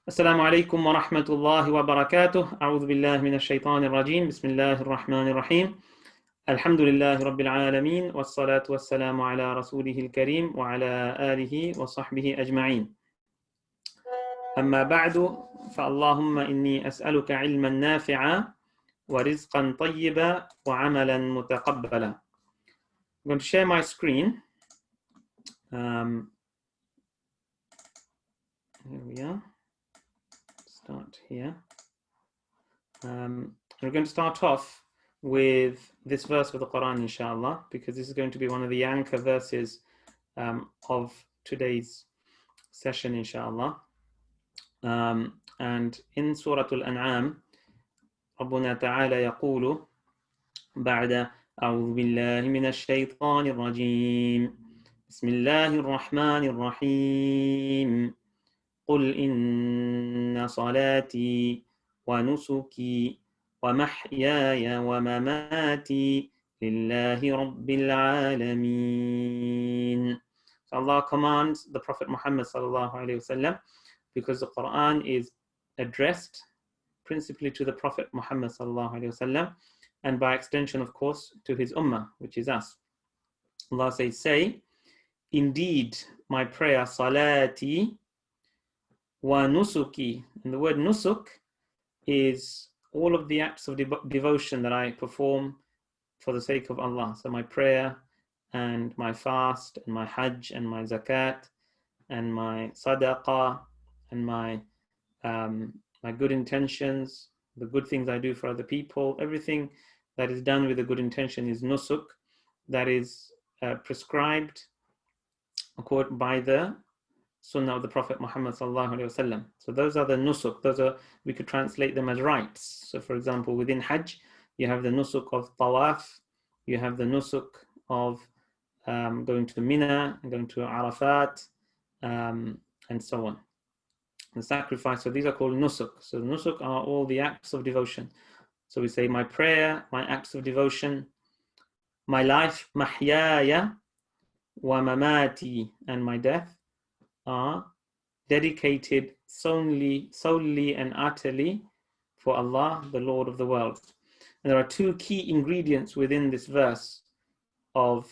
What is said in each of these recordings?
السلام عليكم ورحمة الله وبركاته. أعوذ بالله من الشيطان الرجيم. بسم الله الرحمن الرحيم. الحمد لله رب العالمين والصلاة والسلام على رسوله الكريم وعلى آله وصحبه أجمعين. أما بعد فاللهم إني أسألك علما نافعا ورزقا طيبا وعملا متقبلا. I'm going to share my screen. Here we are. Start here. We're going to start off with this verse of the Qur'an, inshallah, because this is going to be one of the anchor verses of today's session, inshallah. And in Surah Al-An'am, ربنا تعالى يقول بعد أعوذ بالله من الشيطان الرجيم بسم الله الرحمن الرحيم قل إن صلاتي ونسكي ومحياي ومماتي لله رب العالمين. So Allah commands the Prophet Muhammad sallallahu alayhi wasallam, because the Quran is addressed principally to the Prophet Muhammad sallallahu alayhi wasallam, and by extension, of course, to his ummah, which is us. Allah says, say, indeed, my prayer, salati wa nusuki. And the word nusuk is all of the acts of devotion that I perform for the sake of Allah. So my prayer and my fast and my hajj and my zakat and my sadaqah and my good intentions, the good things I do for other people, everything that is done with a good intention is nusuk, that is prescribed by the Sunnah of the Prophet Muhammad sallallahu alaihi wasallam. So those are the nusuk. Those are, we could translate them as rites. So for example, within Hajj, you have the nusuk of tawaf, you have the nusuk of going to Mina, going to Arafat, and so on. The sacrifice. So these are called nusuk. So nusuk are all the acts of devotion. So we say my prayer, my acts of devotion, my life, mahyaya wa mamati, and my death are dedicated solely and utterly for Allah, the Lord of the world. And there are two key ingredients within this verse of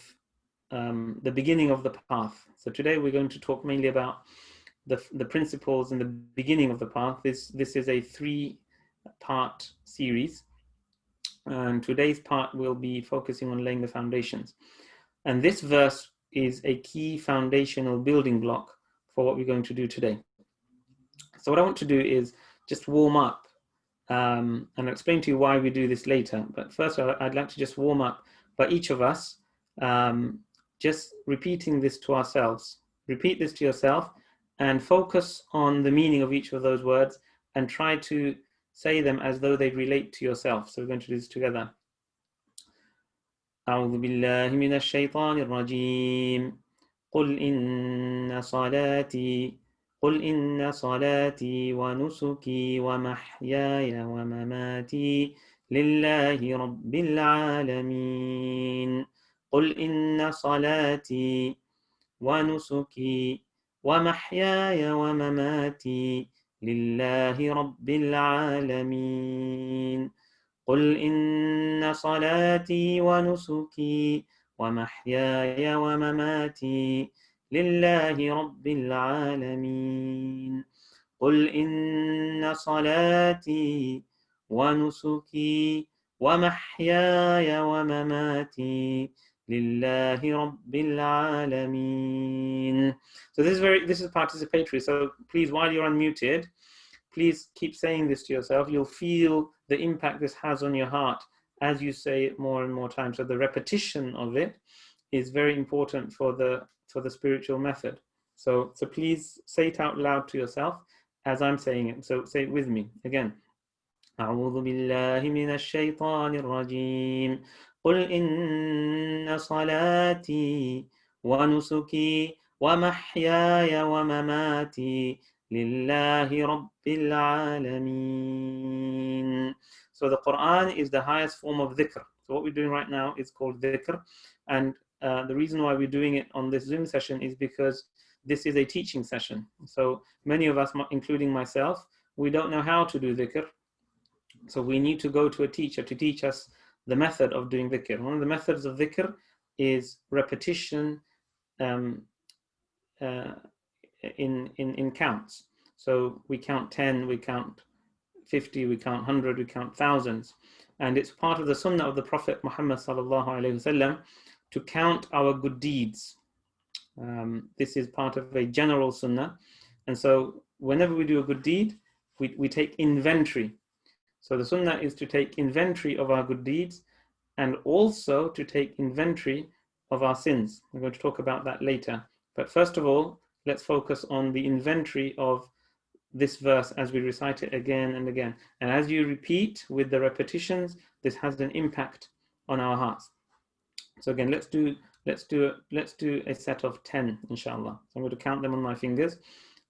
the beginning of the path. So today we're going to talk mainly about the principles and the beginning of the path. This is a 3-part series, and today's part will be focusing on laying the foundations. And this verse is a key foundational building block for what we're going to do today. So what I want to do is just warm up, and I'll explain to you why we do this later. But first, I'd like to just warm up by each of us, just repeating this to ourselves. Repeat this to yourself and focus on the meaning of each of those words and try to say them as though they relate to yourself. So we're going to do this together. أعوذ بالله من الشيطان الرجيم قل إن صلاتي ونسكي ومحياي ومماتي لله رب العالمين قل إن صلاتي ونسكي ومحياي ومماتي لله رب العالمين قل إن صلاتي ونسكي ومحياي ومماتي لله رب العالمين قل إن صلاتي ونسكي ومحياي ومماتي لله رب العالمين. So this is participatory. So please, while you're unmuted, please keep saying this to yourself. You'll feel the impact this has on your heart as you say it more and more times. So the repetition of it is very important for the spiritual method. So please say it out loud to yourself as I'm saying it. So say it with me again. أعوذ بالله من الشيطان الرجيم قل إن صلاتي ونسكي ومحياي ومماتي لله رب العالمين. So the Quran is the highest form of dhikr. So what we're doing right now is called dhikr, and the reason why we're doing it on this Zoom session is because this is a teaching session. So many of us, including myself, we don't know how to do dhikr. So we need to go to a teacher to teach us the method of doing dhikr. One of the methods of dhikr is repetition in counts. So we count 10, we count 50, we count 100, we count thousands. And it's part of the sunnah of the Prophet Muhammed sallallahu alaihi wasallam to count our good deeds. This is part of a general sunnah. And so whenever we do a good deed, we take inventory. So the sunnah is to take inventory of our good deeds and also to take inventory of our sins. We're going to talk about that later. But first of all, let's focus on the inventory of this verse as we recite it again and again. And as you repeat with the repetitions, this has an impact on our hearts. So again, let's do a set of 10, inshallah. So I'm going to count them on my fingers.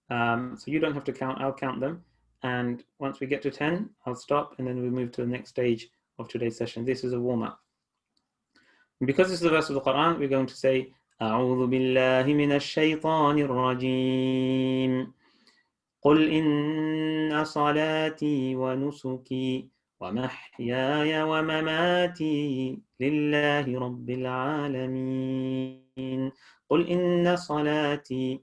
So you don't have to count, I'll count them. And once we get to 10, I'll stop, and then we move to the next stage of today's session. This is a warm-up. And because this is the verse of the Qur'an, we're going to say, أعوذ بالله من الشيطان الرجيم قل إن صلاتي ونسكي ومحياي ومماتي لله رب العالمين قل إن صلاتي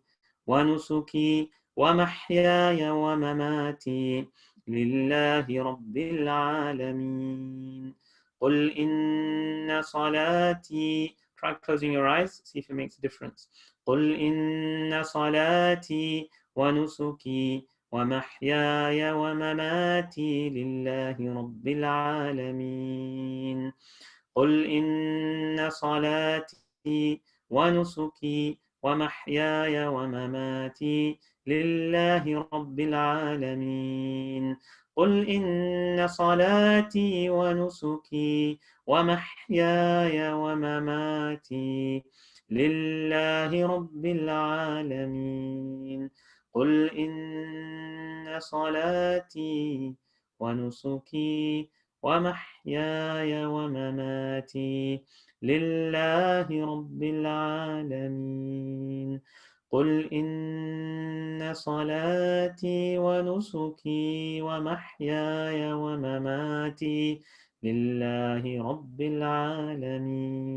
ونسكي ومحياي ومماتي لله رب العالمين قل إن صلاتي. Try closing your eyes, see if it makes a difference. قل إن صلاتي ونسكي ومحياي ومماتي لله رب العالمين قل إن صلاتي ونسكي ومحياي ومماتي لله رب العالمين قل إن صلاتي ونسكي ومحياي ومماتي لله رب العالمين قل إن صلاتي ونسكي ومحياي ومماتي لله رب العالمين قل إن صلاتي ونسكي ومحياي ومماتي لله رب العالمين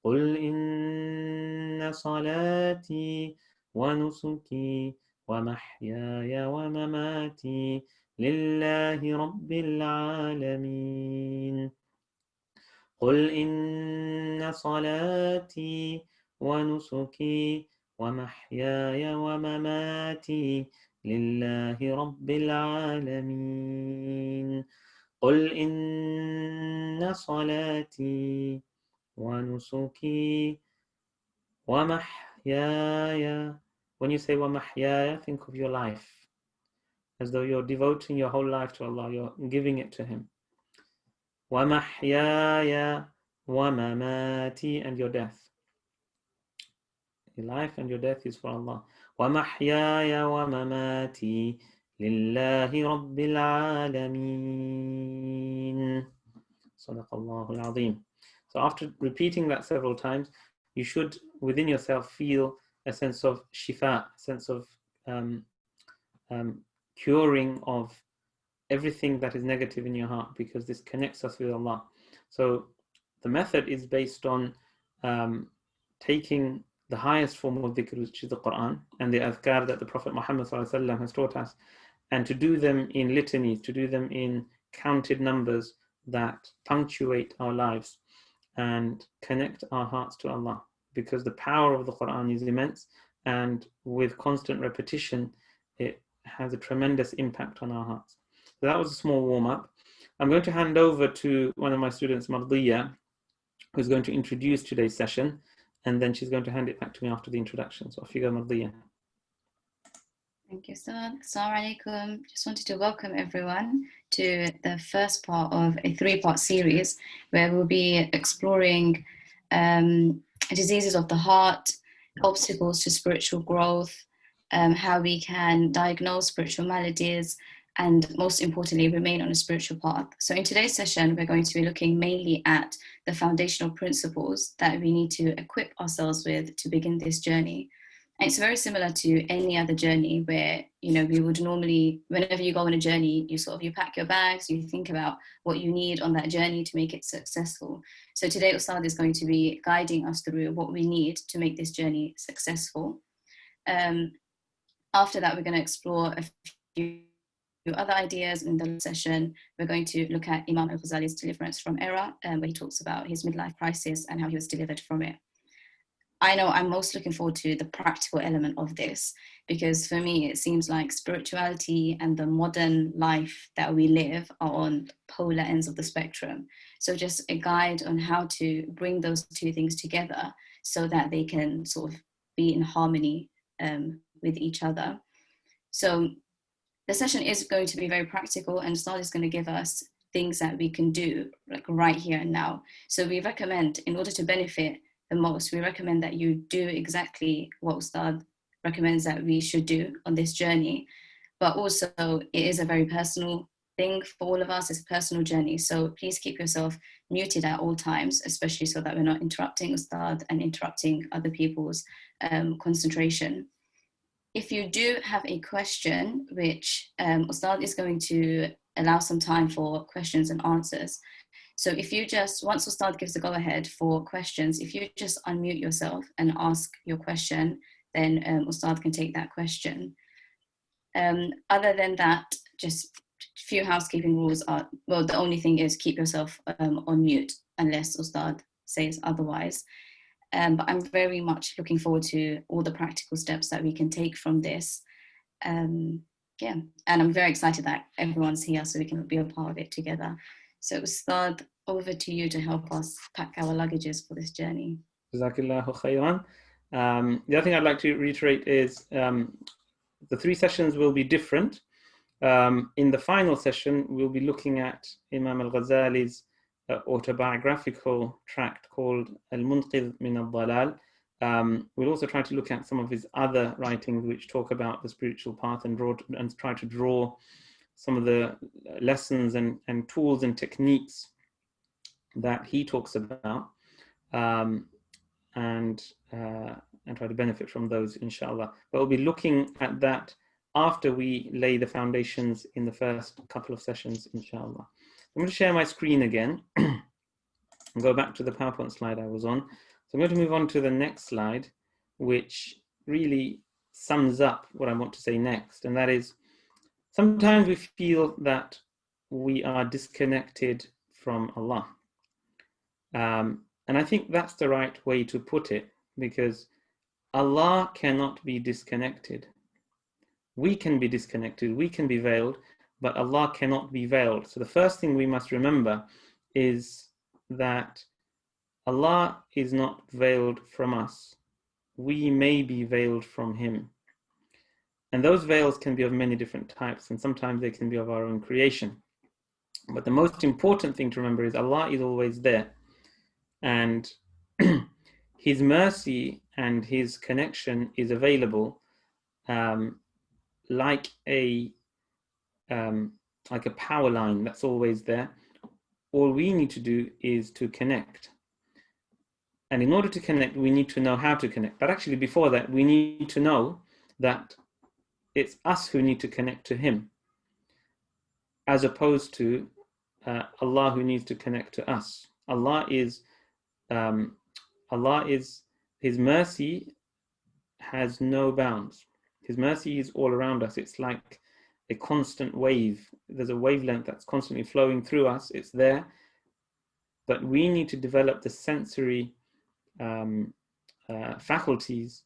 قل إن صلاتي ونسكي ومحياي ومماتي لله رب العالمين قل إن صلاتي ونسكي ومحياي ومماتي لله رب العالمين قل إن صلاتي ونسكي ومحياي. When you say ومحياي, think of your life as though you're devoting your whole life to Allah, you're giving it to Him. ومحياي ومماتي, and your death. Your life and your death is for Allah. ومحياي ومماتي لله رب العالمين. صدق الله العظيم. So after repeating that several times, you should within yourself feel a sense of shifa, a sense of curing of everything that is negative in your heart, because this connects us with Allah. So the method is based on taking the highest form of dhikr, which is the Qur'an, and the adhkar that the Prophet Muhammed has taught us, and to do them in litanies, to do them in counted numbers that punctuate our lives and connect our hearts to Allah, because the power of the Qur'an is immense, and with constant repetition, it has a tremendous impact on our hearts. So that was a small warm-up. I'm going to hand over to one of my students, Mardiya, who's going to introduce today's session, and then she's going to hand it back to me after the introduction. So off you go, Mardiya. Thank you, Ustadh. Assalamu alaikum. Just wanted to welcome everyone to the first part of a 3-part series where we'll be exploring diseases of the heart, obstacles to spiritual growth, how we can diagnose spiritual maladies, and most importantly, remain on a spiritual path. So in today's session, we're going to be looking mainly at the foundational principles that we need to equip ourselves with to begin this journey. And it's very similar to any other journey where, you know, we would normally, whenever you go on a journey, you pack your bags, you think about what you need on that journey to make it successful. So today, Ustadh is going to be guiding us through what we need to make this journey successful. After that, we're going to explore a few other ideas. In the session, we're going to look at Imam Al-Ghazali's deliverance from error, where he talks about his midlife crisis and how he was delivered from it. I know I'm most looking forward to the practical element of this, because for me, it seems like spirituality and the modern life that we live are on polar ends of the spectrum. So just a guide on how to bring those two things together so that they can sort of be in harmony with each other. So the session is going to be very practical, and Ustadh is going to give us things that we can do like right here and now. So we recommend, in order to benefit the most, we recommend that you do exactly what Ustadh recommends that we should do on this journey. But also, it is a very personal thing for all of us. It's a personal journey. So please keep yourself muted at all times, especially so that we're not interrupting Ustadh and interrupting other people's concentration. If you do have a question, which Ustadh is going to allow some time for questions and answers. So if you just, once Ustadh gives the go-ahead for questions, if you just unmute yourself and ask your question, then Ustadh can take that question. Other than that, just a few housekeeping rules are, well, the only thing is keep yourself on mute unless Ustadh says otherwise. But I'm very much looking forward to all the practical steps that we can take from this. Yeah, and I'm very excited that everyone's here so we can be a part of it together. So Ustadh, over to you to help us pack our luggages for this journey. Jazakallahu khairan. The other thing I'd like to reiterate is the 3 sessions will be different. In the final session, we'll be looking at Imam Al-Ghazali's autobiographical tract called Al-Munqidh min al-Dalal. We'll also try to look at some of his other writings which talk about the spiritual path and try to draw some of the lessons and tools and techniques that he talks about, and try to benefit from those, inshallah. But we'll be looking at that after we lay the foundations in the first couple of sessions, inshallah. I'm going to share my screen again and go back to the PowerPoint slide I was on. So I'm going to move on to the next slide, which really sums up what I want to say next. And that is, sometimes we feel that we are disconnected from Allah. And I think that's the right way to put it, because Allah cannot be disconnected. We can be disconnected, we can be veiled, but Allah cannot be veiled. So the first thing we must remember is that Allah is not veiled from us. We may be veiled from Him. And those veils can be of many different types, and sometimes they can be of our own creation. But the most important thing to remember is Allah is always there. And His mercy and His connection is available like a power line that's always there. All we need to do is to connect. And in order to connect, we need to know how to connect. But actually, before that, we need to know that it's us who need to connect to Him, as opposed to Allah who needs to connect to us. Allah is, His mercy has no bounds. His mercy is all around us. It's like a constant wave. There's a wavelength that's constantly flowing through us. It's there. But we need to develop the sensory faculties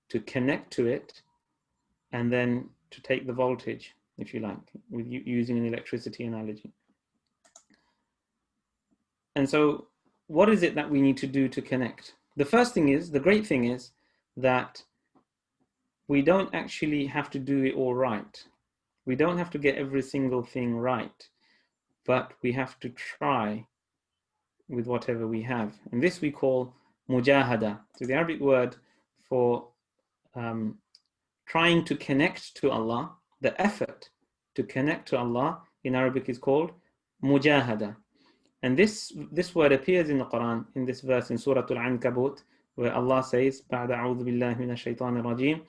to connect to it, and then to take the voltage, if you like, with using an electricity analogy. And so what is it that we need to do to connect? The first thing is, the great thing is that we don't actually have to do it all right. We don't have to get every single thing right, but we have to try with whatever we have. And this we call Mujahada. So the Arabic word for trying to connect to Allah, the effort to connect to Allah in Arabic is called Mujahada. And this word appears in the Qur'an, in this verse in Surah Al-Ankabut, where Allah says, بعد أعوذ بالله من الشيطان الرجيم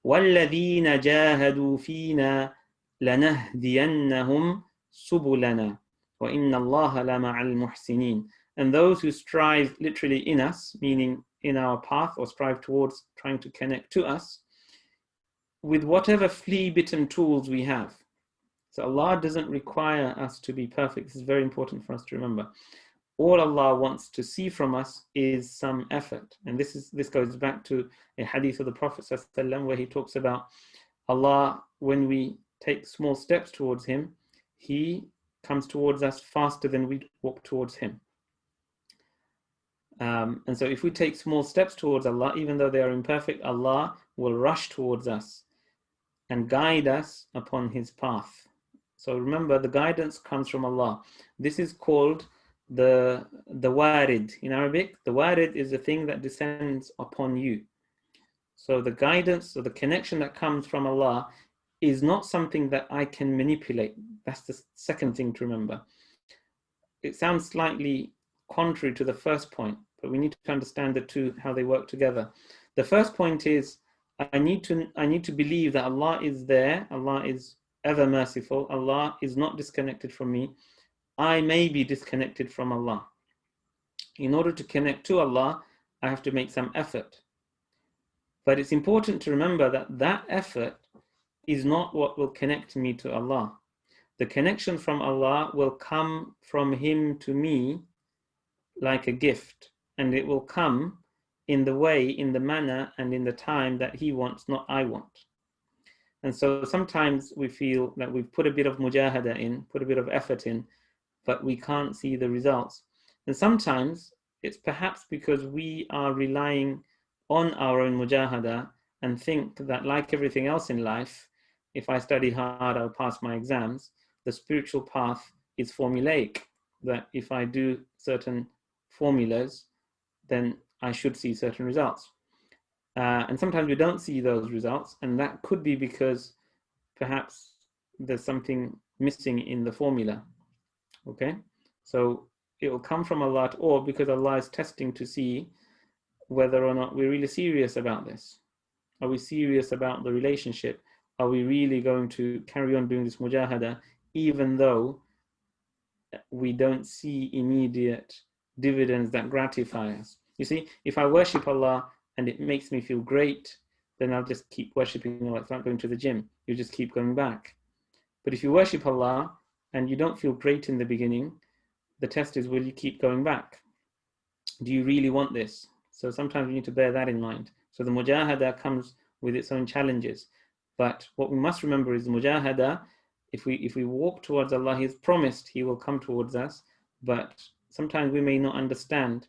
والذين جاهدوا فينا لنهدينهم سبلنا وإن الله لمع المحسنين. And those who strive literally in us, meaning in our path, or strive towards trying to connect to us with whatever flea-bitten tools we have. So Allah doesn't require us to be perfect. This is very important for us to remember. All Allah wants to see from us is some effort. And this goes back to a hadith of the Prophet ﷺ, where he talks about Allah, when we take small steps towards him, he comes towards us faster than we walk towards him. And so if we take small steps towards Allah, even though they are imperfect, Allah will rush towards us and guide us upon his path. So remember, the guidance comes from Allah. This is called the warid in Arabic. The warid is the thing that descends upon you. So the guidance or the connection that comes from Allah is not something that I can manipulate. That's the second thing to remember. It sounds slightly contrary to the first point, but we need to understand the two, how they work together. The first point is I need to believe that Allah is there. Allah is ever merciful. Allah is not disconnected from me. I may be disconnected from Allah. In order to connect to Allah, I have to make some effort. But it's important to remember that that effort is not what will connect me to Allah. The connection from Allah will come from him to me like a gift, and it will come in the way, in the manner, and in the time that he wants, not I want. And so sometimes we feel that we've put a bit of mujahada in, put a bit of effort in, but we can't see the results. And sometimes it's perhaps because we are relying on our own mujahada and think that, like everything else in life, if I study hard, I'll pass my exams. The spiritual path is formulaic, that if I do certain formulas, then I should see certain results. And sometimes we don't see those results, and that could be because perhaps there's something missing in the formula. Okay, so it will come from Allah, or because Allah is testing to see whether or not we're really serious about this. Are we serious about the relationship? Are we really going to carry on doing this mujahada, even though we don't see immediate dividends that gratify us? You see, if I worship Allah and it makes me feel great, then I'll just keep worshipping Allah. It's like going to the gym. You just keep going back. But if you worship Allah and you don't feel great in the beginning, the test is, will you keep going back? Do you really want this? So sometimes we need to bear that in mind. So the mujahada comes with its own challenges. But what we must remember is the mujahada, if we walk towards Allah, He has promised He will come towards us. But sometimes we may not understand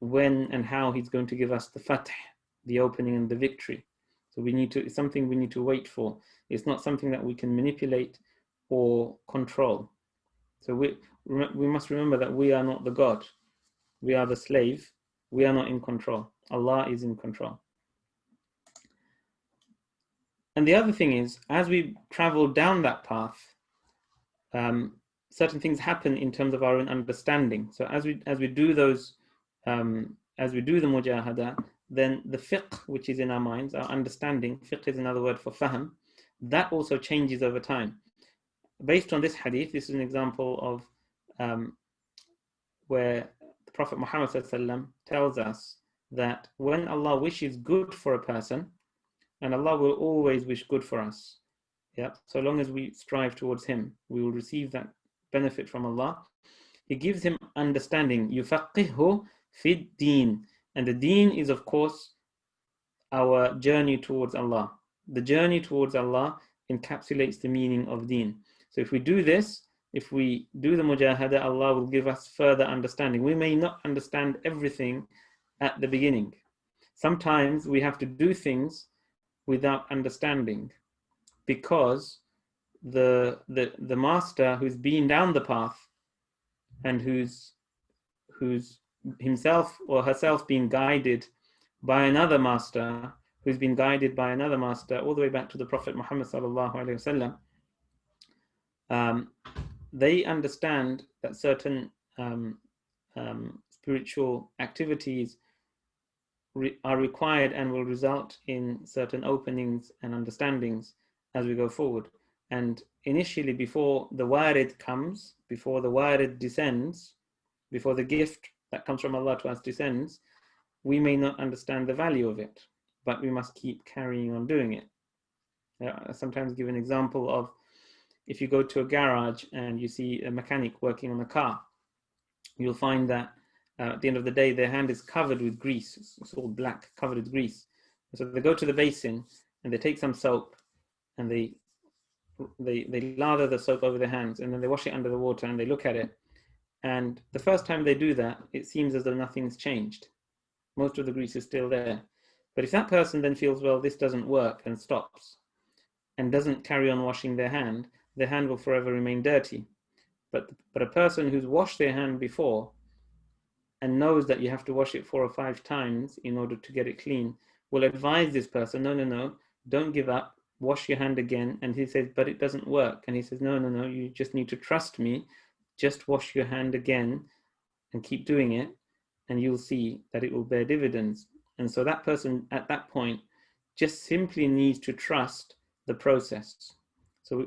when and how He's going to give us the fath, the opening and the victory. So it's something we need to wait for. It's not something that we can manipulate or control. So we must remember that we are not the God. We are the slave. We are not in control. Allah is in control. And the other thing is, as we travel down that path, certain things happen in terms of our own understanding. So as we do those, as we do the mujahada, then the fiqh, which is in our minds, our understanding, fiqh is another word for fahm, that also changes over time. Based on this hadith, this is an example of where the Prophet Muhammed ﷺ tells us that when Allah wishes good for a person, and Allah will always wish good for us, so long as we strive towards Him, we will receive that benefit from Allah. He gives him understanding. يُفَقِّهُ فِي الدِّينِ. And the deen is, of course, our journey towards Allah. The journey towards Allah encapsulates the meaning of deen. So if we do this, if we do the mujahada, Allah will give us further understanding. We may not understand everything at the beginning. Sometimes we have to do things without understanding, because the master who's been down the path and who's himself or herself being guided by another master, who's been guided by another master all the way back to the Prophet Muhammed sallallahu alaihi wasallam, they understand that certain spiritual activities are required and will result in certain openings and understandings as we go forward. And initially, before the warid comes, before the warid descends, before the gift that comes from Allah to us descends, we may not understand the value of it, but we must keep carrying on doing it. I sometimes give an example of, if you go to a garage and you see a mechanic working on a car, you'll find that at the end of the day, their hand is covered with grease. It's all black, covered with grease. So they go to the basin and they take some soap and they lather the soap over their hands, and then they wash it under the water and they look at it. And the first time they do that, it seems as though nothing's changed. Most of the grease is still there. But if that person then feels, well, this doesn't work, and stops and doesn't carry on washing their hand will forever remain dirty. But a person who's washed their hand before and knows that you have to wash it 4 or 5 times in order to get it clean, will advise this person, no, don't give up, wash your hand again. And he says, but it doesn't work. And he says, no, you just need to trust me. Just wash your hand again and keep doing it, and you'll see that it will bear dividends. And so that person at that point just simply needs to trust the process. So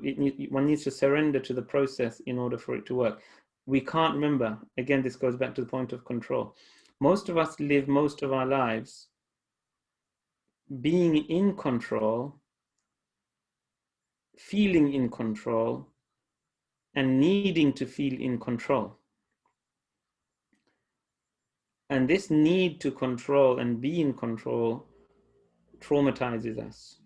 one needs to surrender to the process in order for it to work. We can't remember, again, this goes back to the point of control. Most of us live most of our lives being in control, feeling in control, and needing to feel in control. And this need to control and be in control traumatizes us,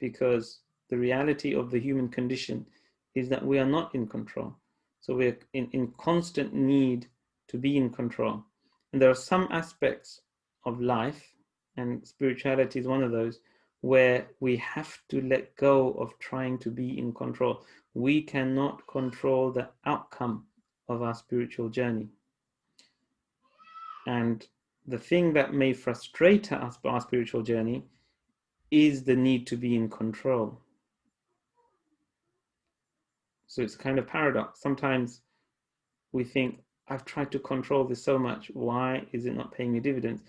because the reality of the human condition is that we are not in control. So we're in constant need to be in control. And there are some aspects of life, and spirituality is one of those, where we have to let go of trying to be in control. We cannot control the outcome of our spiritual journey. And the thing that may frustrate us by our spiritual journey is the need to be in control. So it's a kind of paradox. Sometimes we think, I've tried to control this so much, why is it not paying me dividends?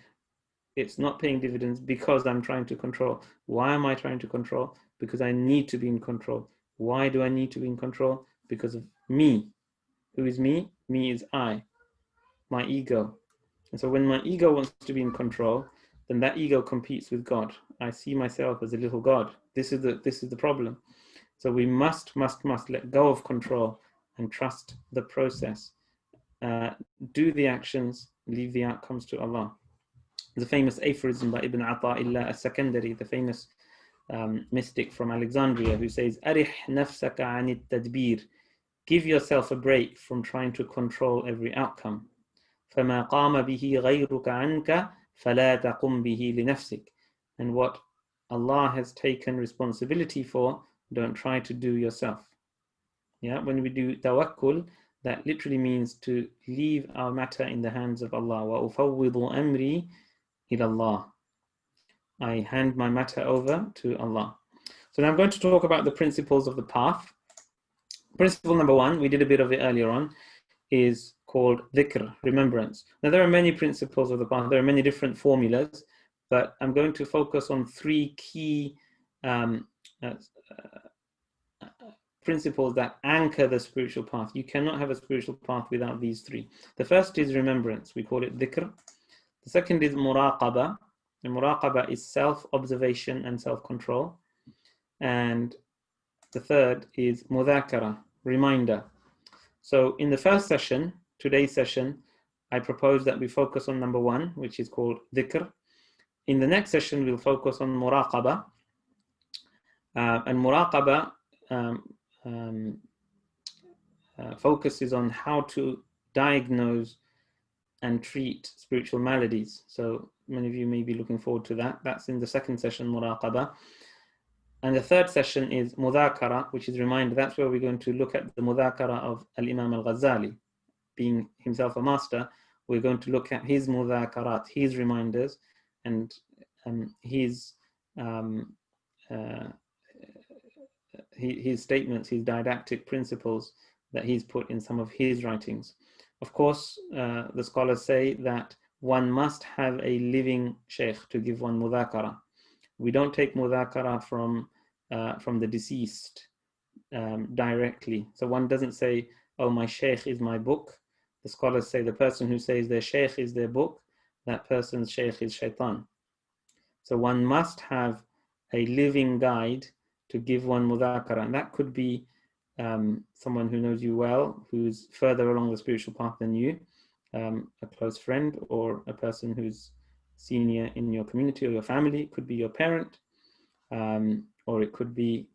It's not paying dividends because I'm trying to control. Why am I trying to control? Because I need to be in control. Why do I need to be in control? Because of me. Who is me? Me is I, my ego. And so when my ego wants to be in control, then that ego competes with God. I see myself as a little God. This is the problem. So we must let go of control and trust the process. Do the actions, leave the outcomes to Allah. The famous aphorism by Ibn Ata'illah al-Sakandari, the famous mystic from Alexandria, who says, "Arih nafsaka anit tadbir." Give yourself a break from trying to control every outcome. فَمَا قَامَ بِهِ غَيْرُكَ عَنْكَ فَلَا تَقُمْ بِهِ لِنَفْسِكَ. And what Allah has taken responsibility for, don't try to do yourself. Yeah, when we do tawakkul, that literally means to leave our matter in the hands of Allah. وَأُفَوِّضُ أَمْرِي إِلَى اللَّهِ. I hand my matter over to Allah. So now I'm going to talk about the principles of the path. Principle number 1, we did a bit of it earlier on, is called dhikr, remembrance. Now there are many principles of the path, there are many different formulas, but I'm going to focus on 3 key principles that anchor the spiritual path. You cannot have a spiritual path without these 3. The first is remembrance, we call it dhikr. The second is muraqaba. And muraqaba is self-observation and self-control. And the third is mudhakara, reminder. So in the first session, today's session, I propose that we focus on number 1, which is called dhikr. In the next session, we'll focus on muraqaba. And muraqaba focuses on how to diagnose and treat spiritual maladies. So many of you may be looking forward to that. That's in the second session, muraqaba. And the third session is mudhakara, which is reminder. That's where we're going to look at the mudhakara of Imam Al-Ghazali. Being himself a master, we're going to look at his mudhakarat, his reminders, and his statements, his didactic principles that he's put in some of his writings. Of course, the scholars say that one must have a living sheikh to give one mudhakara. We don't take mudhakara from the deceased directly. So one doesn't say, oh, my sheikh is my book. The scholars say the person who says their sheikh is their book, that person's sheikh is shaitan. So one must have a living guide to give one mudhakara. And that could be someone who knows you well, who's further along the spiritual path than you, a close friend, or a person who's senior in your community or your family. It could be your parent, or it could be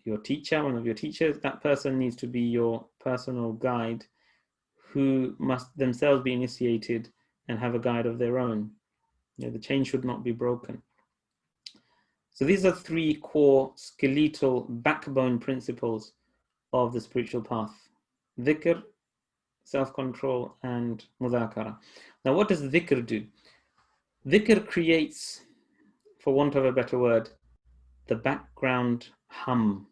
your teacher, one of your teachers. That person needs to be your personal guide, who must themselves be initiated and have a guide of their own. You know, the chain should not be broken. So these are three core skeletal backbone principles of the spiritual path: dhikr, self-control, and mudhakara. Now, what does dhikr do? Dhikr creates, for want of a better word, the background hum.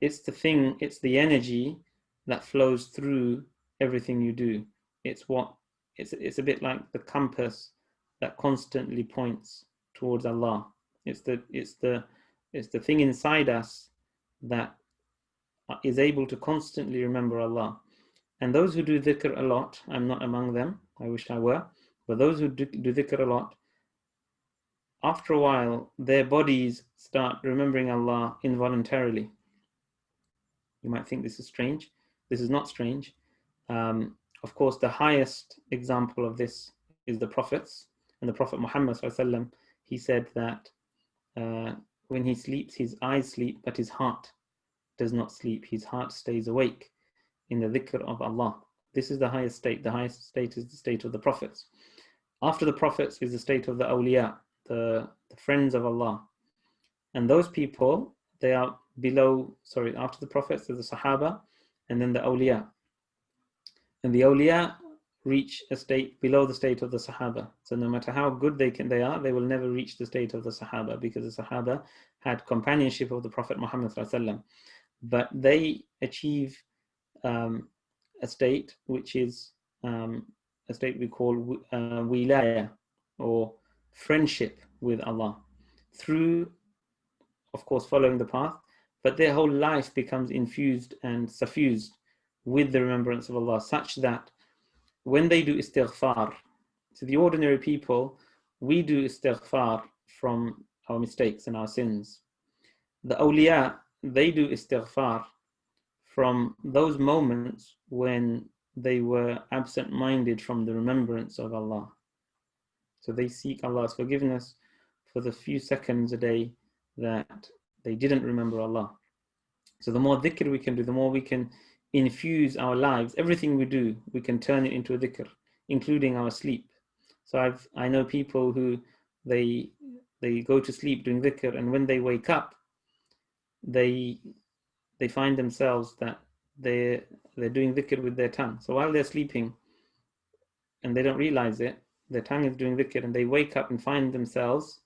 It's the thing, it's the energy that flows through everything you do. It's a bit like the compass that constantly points towards Allah. It's the thing inside us that is able to constantly remember Allah. And those who do dhikr a lot, I'm not among them, I wish I were, but those who do dhikr a lot, after a while, their bodies start remembering Allah involuntarily. You might think this is strange. This is not strange. Of course, the highest example of this is the prophets. And the Prophet Muhammed, he said that when he sleeps, his eyes sleep, but his heart does not sleep. His heart stays awake in the dhikr of Allah. This is the highest state. The highest state is the state of the prophets. After the prophets is the state of the awliya, the friends of Allah. And those people, they are below, after the prophets, there's the Sahaba, and then the awliya. And the awliya reach a state below the state of the Sahaba. So no matter how good they are, they will never reach the state of the Sahaba, because the Sahaba had companionship of the Prophet Muhammad ﷺ. But they achieve a state which is a state we call wilaya, or friendship with Allah, through, of course, following the path, but their whole life becomes infused and suffused with the remembrance of Allah, such that when they do istighfar, to the ordinary people, we do istighfar from our mistakes and our sins. The awliya, they do istighfar from those moments when they were absent-minded from the remembrance of Allah. So they seek Allah's forgiveness for the few seconds a day that they didn't remember Allah. So the more dhikr we can do, the more we can infuse our lives. Everything we do, we can turn it into a dhikr, including our sleep. So I know people who they go to sleep doing dhikr, and when they wake up, they find themselves that they're doing dhikr with their tongue. So while they're sleeping and they don't realize it, their tongue is doing dhikr, and they wake up and find themselves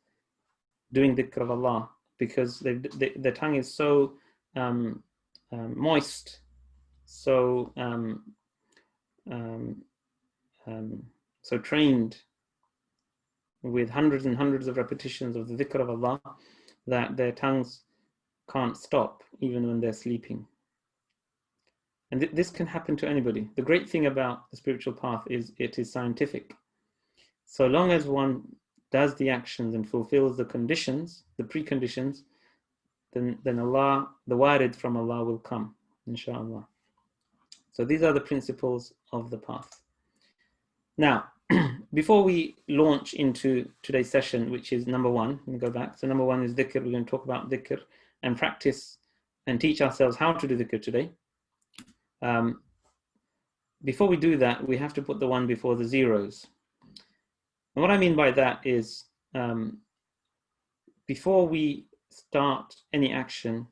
doing dhikr of Allah, because their tongue is so moist, so so trained with hundreds and hundreds of repetitions of the dhikr of Allah, that their tongues can't stop even when they're sleeping. And this can happen to anybody. The great thing about the spiritual path is it is scientific. So long as one does the actions and fulfills the conditions, the preconditions, then Allah, the warid from Allah will come, inshallah. So these are the principles of the path. Now, before we launch into today's session, which is number one, let me go back. So number one is dhikr. We're going to talk about dhikr and practice and teach ourselves how to do dhikr today. Before we do that, we have to put the one before the zeros. And what I mean by that is, before we start any action,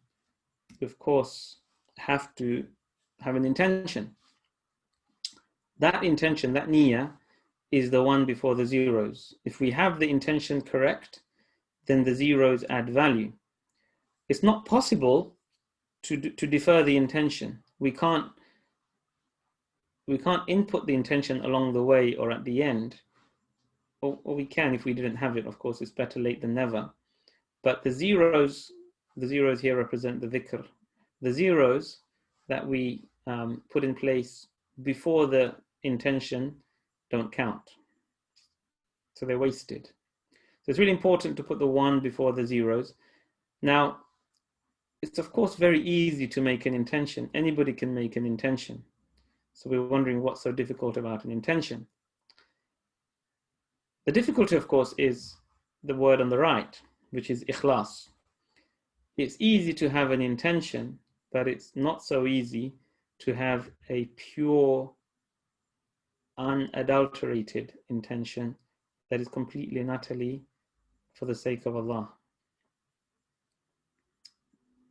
we of course have to have an intention. That intention, that niyyah, is the one before the zeros. If we have the intention correct, then the zeros add value. It's not possible to defer the intention. We can't we can't input the intention along the way or at the end, or we can if we didn't have it. Of course, it's better late than never. But the zeros here represent the dhikr. The zeros that we put in place before the intention don't count. So they're wasted. So it's really important to put the 1 before the zeros. Now, it's of course very easy to make an intention. Anybody can make an intention. So we're wondering what's so difficult about an intention. The difficulty, of course, is the word on the right, which is ikhlas. It's easy to have an intention, but it's not so easy to have a pure, unadulterated intention that is completely and utterly for the sake of Allah.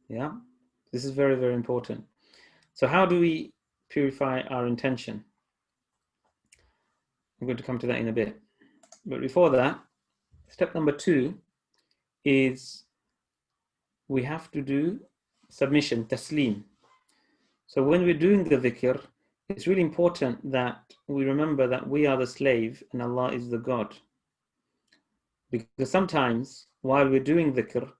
Yeah, this is very, very important. So how do we purify our intention? I'm going to come to that in a bit. But before that, step number 2 is we have to do submission, taslim. So when we're doing the dhikr, it's really important that we remember that we are the slave and Allah is the God. Because sometimes while we're doing dhikr,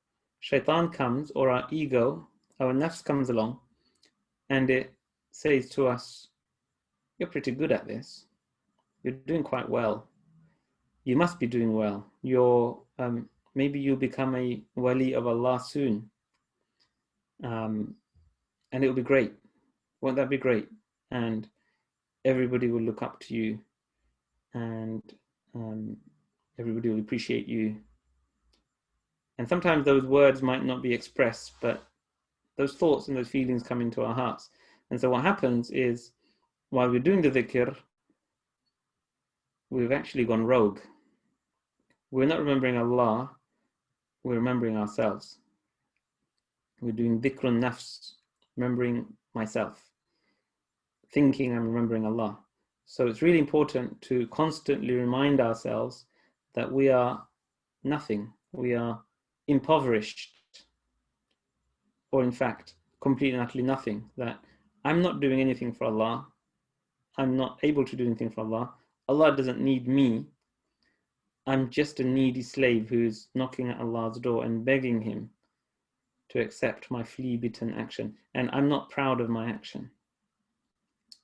shaitan comes, or our ego, our nafs comes along, and it says to us, you're pretty good at this. You're doing quite well. You must be doing well. Maybe you'll become a wali of Allah soon. And it will be great. Won't that be great? And everybody will look up to you, and everybody will appreciate you. And sometimes those words might not be expressed, but those thoughts and those feelings come into our hearts. And so what happens is, while we're doing the dhikr, we've actually gone rogue. We're not remembering Allah, we're remembering ourselves. We're doing dhikrun nafs, remembering myself, thinking I'm remembering Allah. So it's really important to constantly remind ourselves that we are nothing. We are impoverished, or in fact, completely and utterly nothing. That I'm not doing anything for Allah. I'm not able to do anything for Allah. Allah doesn't need me. I'm just a needy slave who's knocking at Allah's door and begging Him to accept my flea-bitten action. And I'm not proud of my action.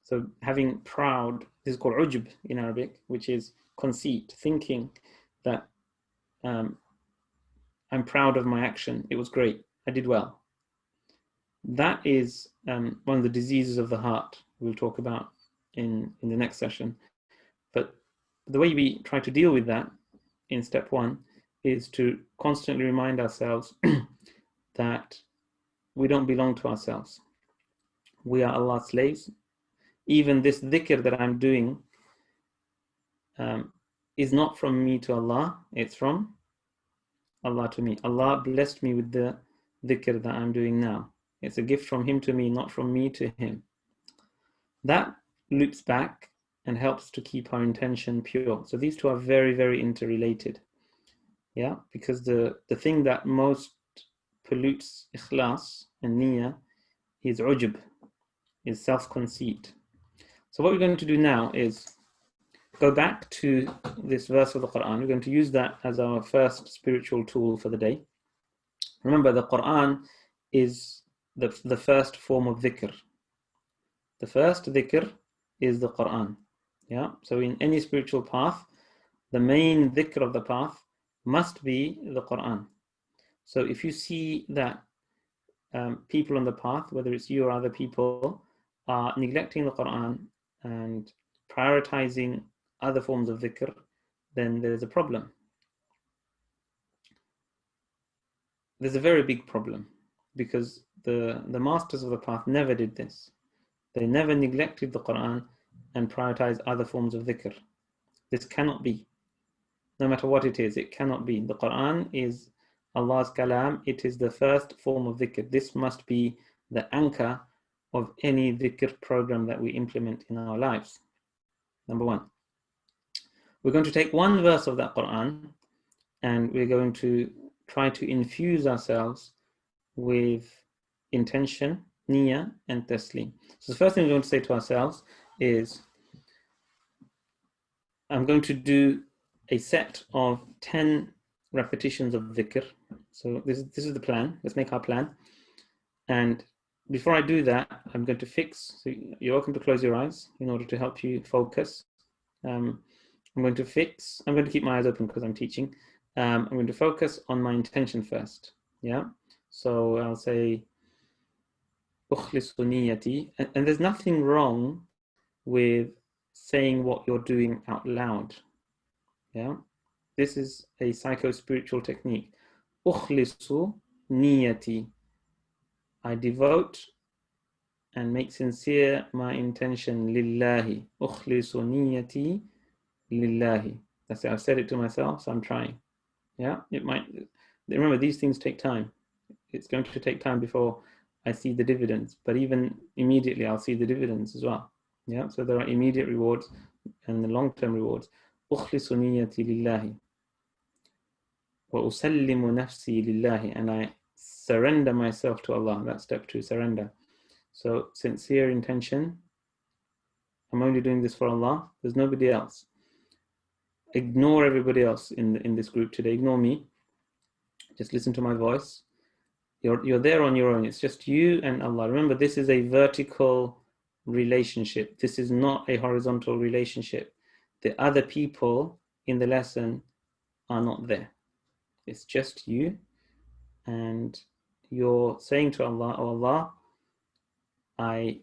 So having proud, this is called ujub in Arabic, which is conceit, thinking that I'm proud of my action. It was great. I did well. That is one of the diseases of the heart we'll talk about in the next session. But the way we try to deal with that in step 1 is to constantly remind ourselves that we don't belong to ourselves. We are Allah's slaves. Even this dhikr that I'm doing is not from me to Allah, it's from Allah to me. Allah blessed me with the dhikr that I'm doing now. It's a gift from Him to me, not from me to Him. That loops back and helps to keep our intention pure. So these two are very, very interrelated. Yeah, because the thing that most pollutes ikhlas and niyyah is ujub, is self-conceit. So what we're going to do now is go back to this verse of the Qur'an. We're going to use that as our first spiritual tool for the day. Remember, the Qur'an is the first form of dhikr. The first dhikr is the Qur'an. Yeah. So in any spiritual path, the main dhikr of the path must be the Qur'an. So if you see that people on the path, whether it's you or other people, are neglecting the Qur'an and prioritizing other forms of dhikr, then there's a problem. There's a very big problem, because the masters of the path never did this. They never neglected the Qur'an and prioritized other forms of dhikr. This cannot be. No matter what it is, it cannot be. The Qur'an is Allah's kalam. It is the first form of dhikr. This must be the anchor of any dhikr program that we implement in our lives. Number 1. We're going to take one verse of that Qur'an and we're going to try to infuse ourselves with intention, niyyah, and taslim. So the first thing we're going to say to ourselves is I'm going to do a set of 10 repetitions of dhikr. So this is the plan. Let's make our plan. And before I do that, I'm going to fix, so you're welcome to close your eyes in order to help you focus. I'm going to keep my eyes open because I'm teaching. I'm going to focus on my intention first. Yeah. So I'll say, ukhlisu niyyati, and there's nothing wrong with saying what you're doing out loud. Yeah. This is a psycho-spiritual technique. Ukhlisu niyyati. I devote and make sincere my intention lillahi. Ukhlisu niyyati lillahi. That's it. I've said it to myself, so I'm trying. Yeah, it might. Remember, these things take time. It's going to take time before I see the dividends, but even immediately I'll see the dividends as well. Yeah, so there are immediate rewards and the long-term rewards. Ukhlisu niyyati lillahi. Wa usallimu nafsi lillahi. And I surrender myself to Allah. That's step 2, surrender. So sincere intention. I'm only doing this for Allah. There's nobody else. Ignore everybody else in this group today. Ignore me. Just listen to my voice. You're there on your own. It's just you and Allah. Remember, this is a vertical relationship. This is not a horizontal relationship. The other people in the lesson are not there. It's just you, and you're saying to Allah, "Oh Allah, I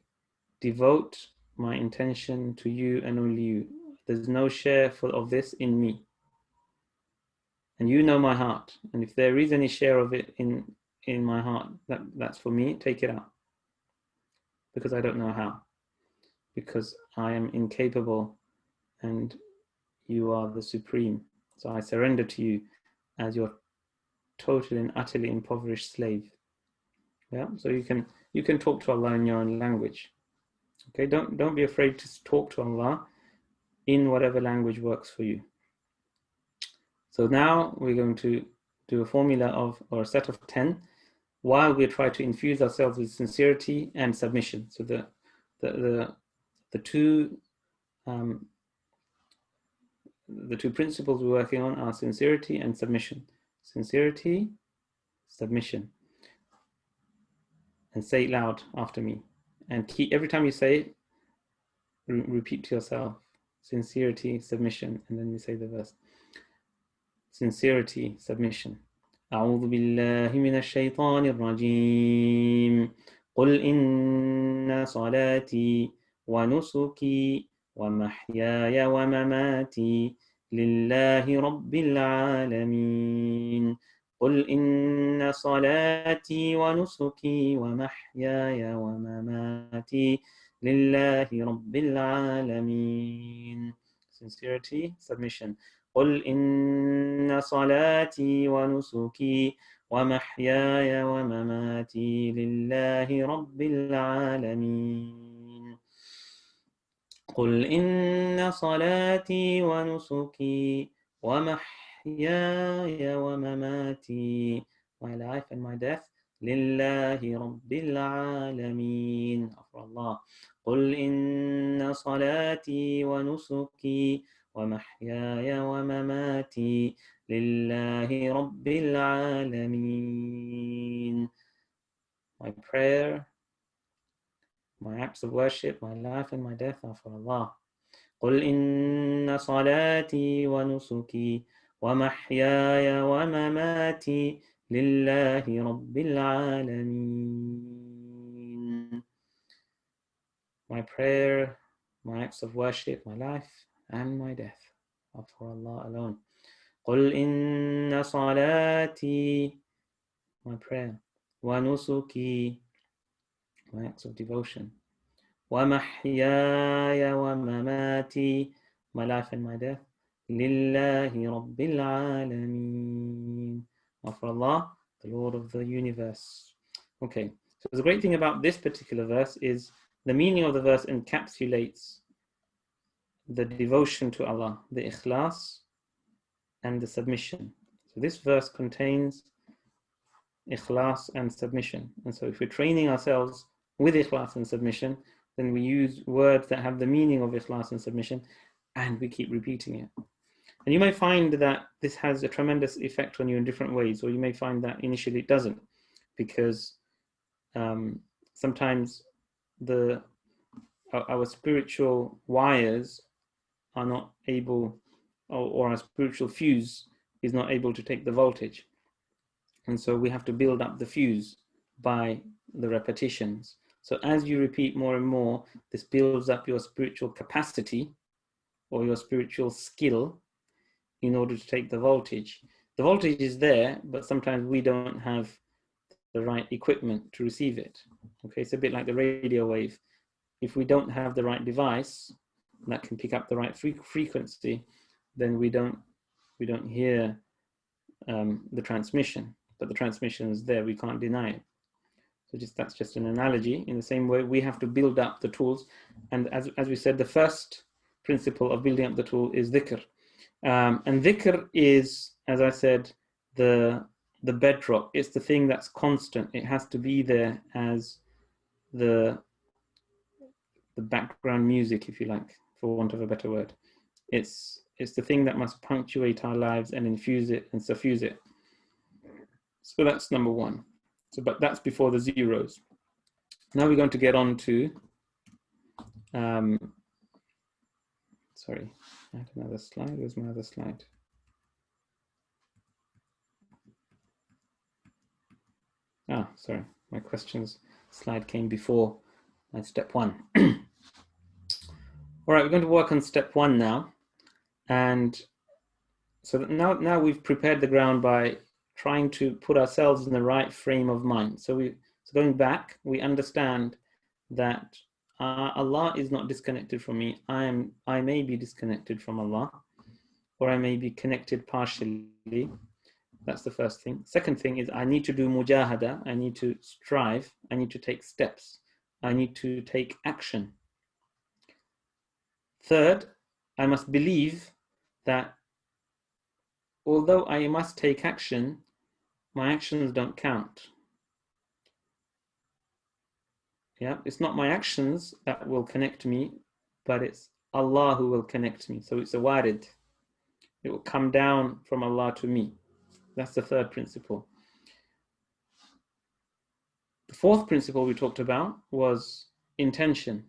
devote my intention to you and only you. There's no share of this in me. And you know my heart. And if there is any share of it in my heart, that's for me, take it out. Because I don't know how. Because I am incapable and you are the supreme. So I surrender to you as your totally and utterly impoverished slave." Yeah. So you can talk to Allah in your own language. Okay. Don't be afraid to talk to Allah in whatever language works for you. So now we're going to do a formula or a set of 10 while we try to infuse ourselves with sincerity and submission. So the two principles we're working on are sincerity and submission. Sincerity, submission. And say it loud after me. And every time you say it, repeat to yourself, sincerity, submission, and then you say the verse. Sincerity, submission. أعوذ بالله من الشيطان الرجيم قل إن صلاتي ونسكي ومحياي ومماتي لله رب العالمين قل إن صلاتي ونسكي ومحياي ومماتي لله رب العالمين. Sincerity, submission. قل إن صلاتي ونسكي ومحياي ومماتي لله رب العالمين قل إن صلاتي ونسكي ومحياي ومماتي, my life and my death, لله رب العالمين, for Allah. قل إن صلاتي ونسكي ومحياي ومماتي لله رب العالمين. My prayer, my acts of worship, my life and my death are for Allah. قل إن صلاتي ونسكي ومحياي ومماتي لله رب العالمين. My prayer, my acts of worship, my life and my death are for Allah alone. قل إن صلاتي, my prayer, ونسكي, my acts of devotion, ومحياي ومماتي, my life and my death, لله رب العالمين, are for Allah, the Lord of the universe. Okay, so the great thing about this particular verse is the meaning of the verse encapsulates the devotion to Allah, the ikhlas and the submission. So this verse contains ikhlas and submission. And so if we're training ourselves with ikhlas and submission, then we use words that have the meaning of ikhlas and submission, and we keep repeating it. And you may find that this has a tremendous effect on you in different ways, or you may find that initially it doesn't, because sometimes our spiritual wires are not able, or our spiritual fuse is not able to take the voltage. And so we have to build up the fuse by the repetitions. So as you repeat more and more, this builds up your spiritual capacity or your spiritual skill in order to take the voltage. The voltage is there, but sometimes we don't have the right equipment to receive it. Okay, it's a bit like the radio wave. If we don't have the right device that can pick up the right frequency, then we don't hear the transmission. But the transmission is there, we can't deny it. So that's just an analogy. In the same way, we have to build up the tools. And as we said, the first principle of building up the tool is dhikr. And dhikr is, as I said, the bedrock. It's the thing that's constant. It has to be there as the background music, if you like, for want of a better word. It's the thing that must punctuate our lives and infuse it and suffuse it. So that's number one. So, but that's before the zeros. Now we're going to get on to, sorry, I had another slide. Where's my other slide? Ah, sorry, my questions slide came before my step one. All right, we're going to work on step one now. And so now we've prepared the ground by trying to put ourselves in the right frame of mind. So going back, we understand that Allah is not disconnected from me. I may be disconnected from Allah, or I may be connected partially. That's the first thing. Second thing is I need to do mujahada. I need to strive. I need to take steps. I need to take action. Third, I must believe that although I must take action, my actions don't count. Yeah, it's not my actions that will connect me, but it's Allah who will connect me. So it's a warid. It will come down from Allah to me. That's the third principle. The fourth principle we talked about was intention.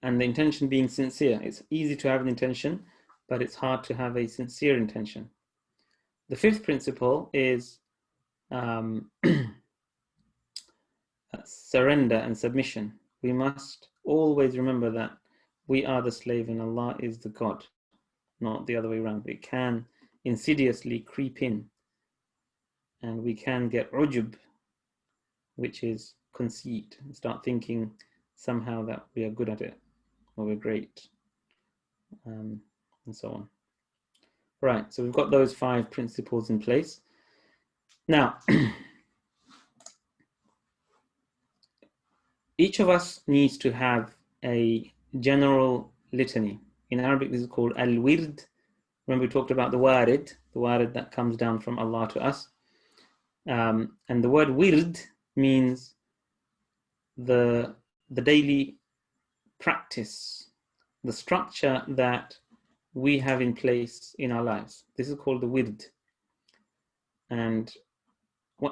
And the intention being sincere. It's easy to have an intention, but it's hard to have a sincere intention. The fifth principle is surrender and submission. We must always remember that we are the slave and Allah is the God, not the other way around. It can insidiously creep in, and we can get ujub, which is conceit, and start thinking somehow that we are good at it, or we're great, and so on. Right, so we've got those 5 principles in place. Now, each of us needs to have a general litany. In Arabic, this is called al-wird. Remember we talked about the warid that comes down from Allah to us. And the word wird means the daily practice, the structure that we have in place in our lives. This is called the wird. And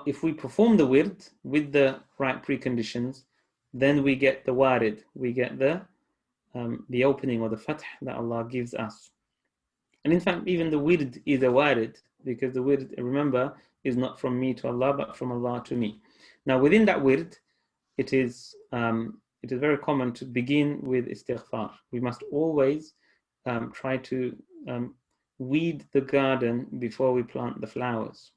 if we perform the wird with the right preconditions, then we get the warid, we get the opening or the fath that Allah gives us. And in fact, even the wird is a warid, because the wird, remember, is not from me to Allah, but from Allah to me. Now, within that wird, it is very common to begin with istighfar. We must always try to weed the garden before we plant the flowers.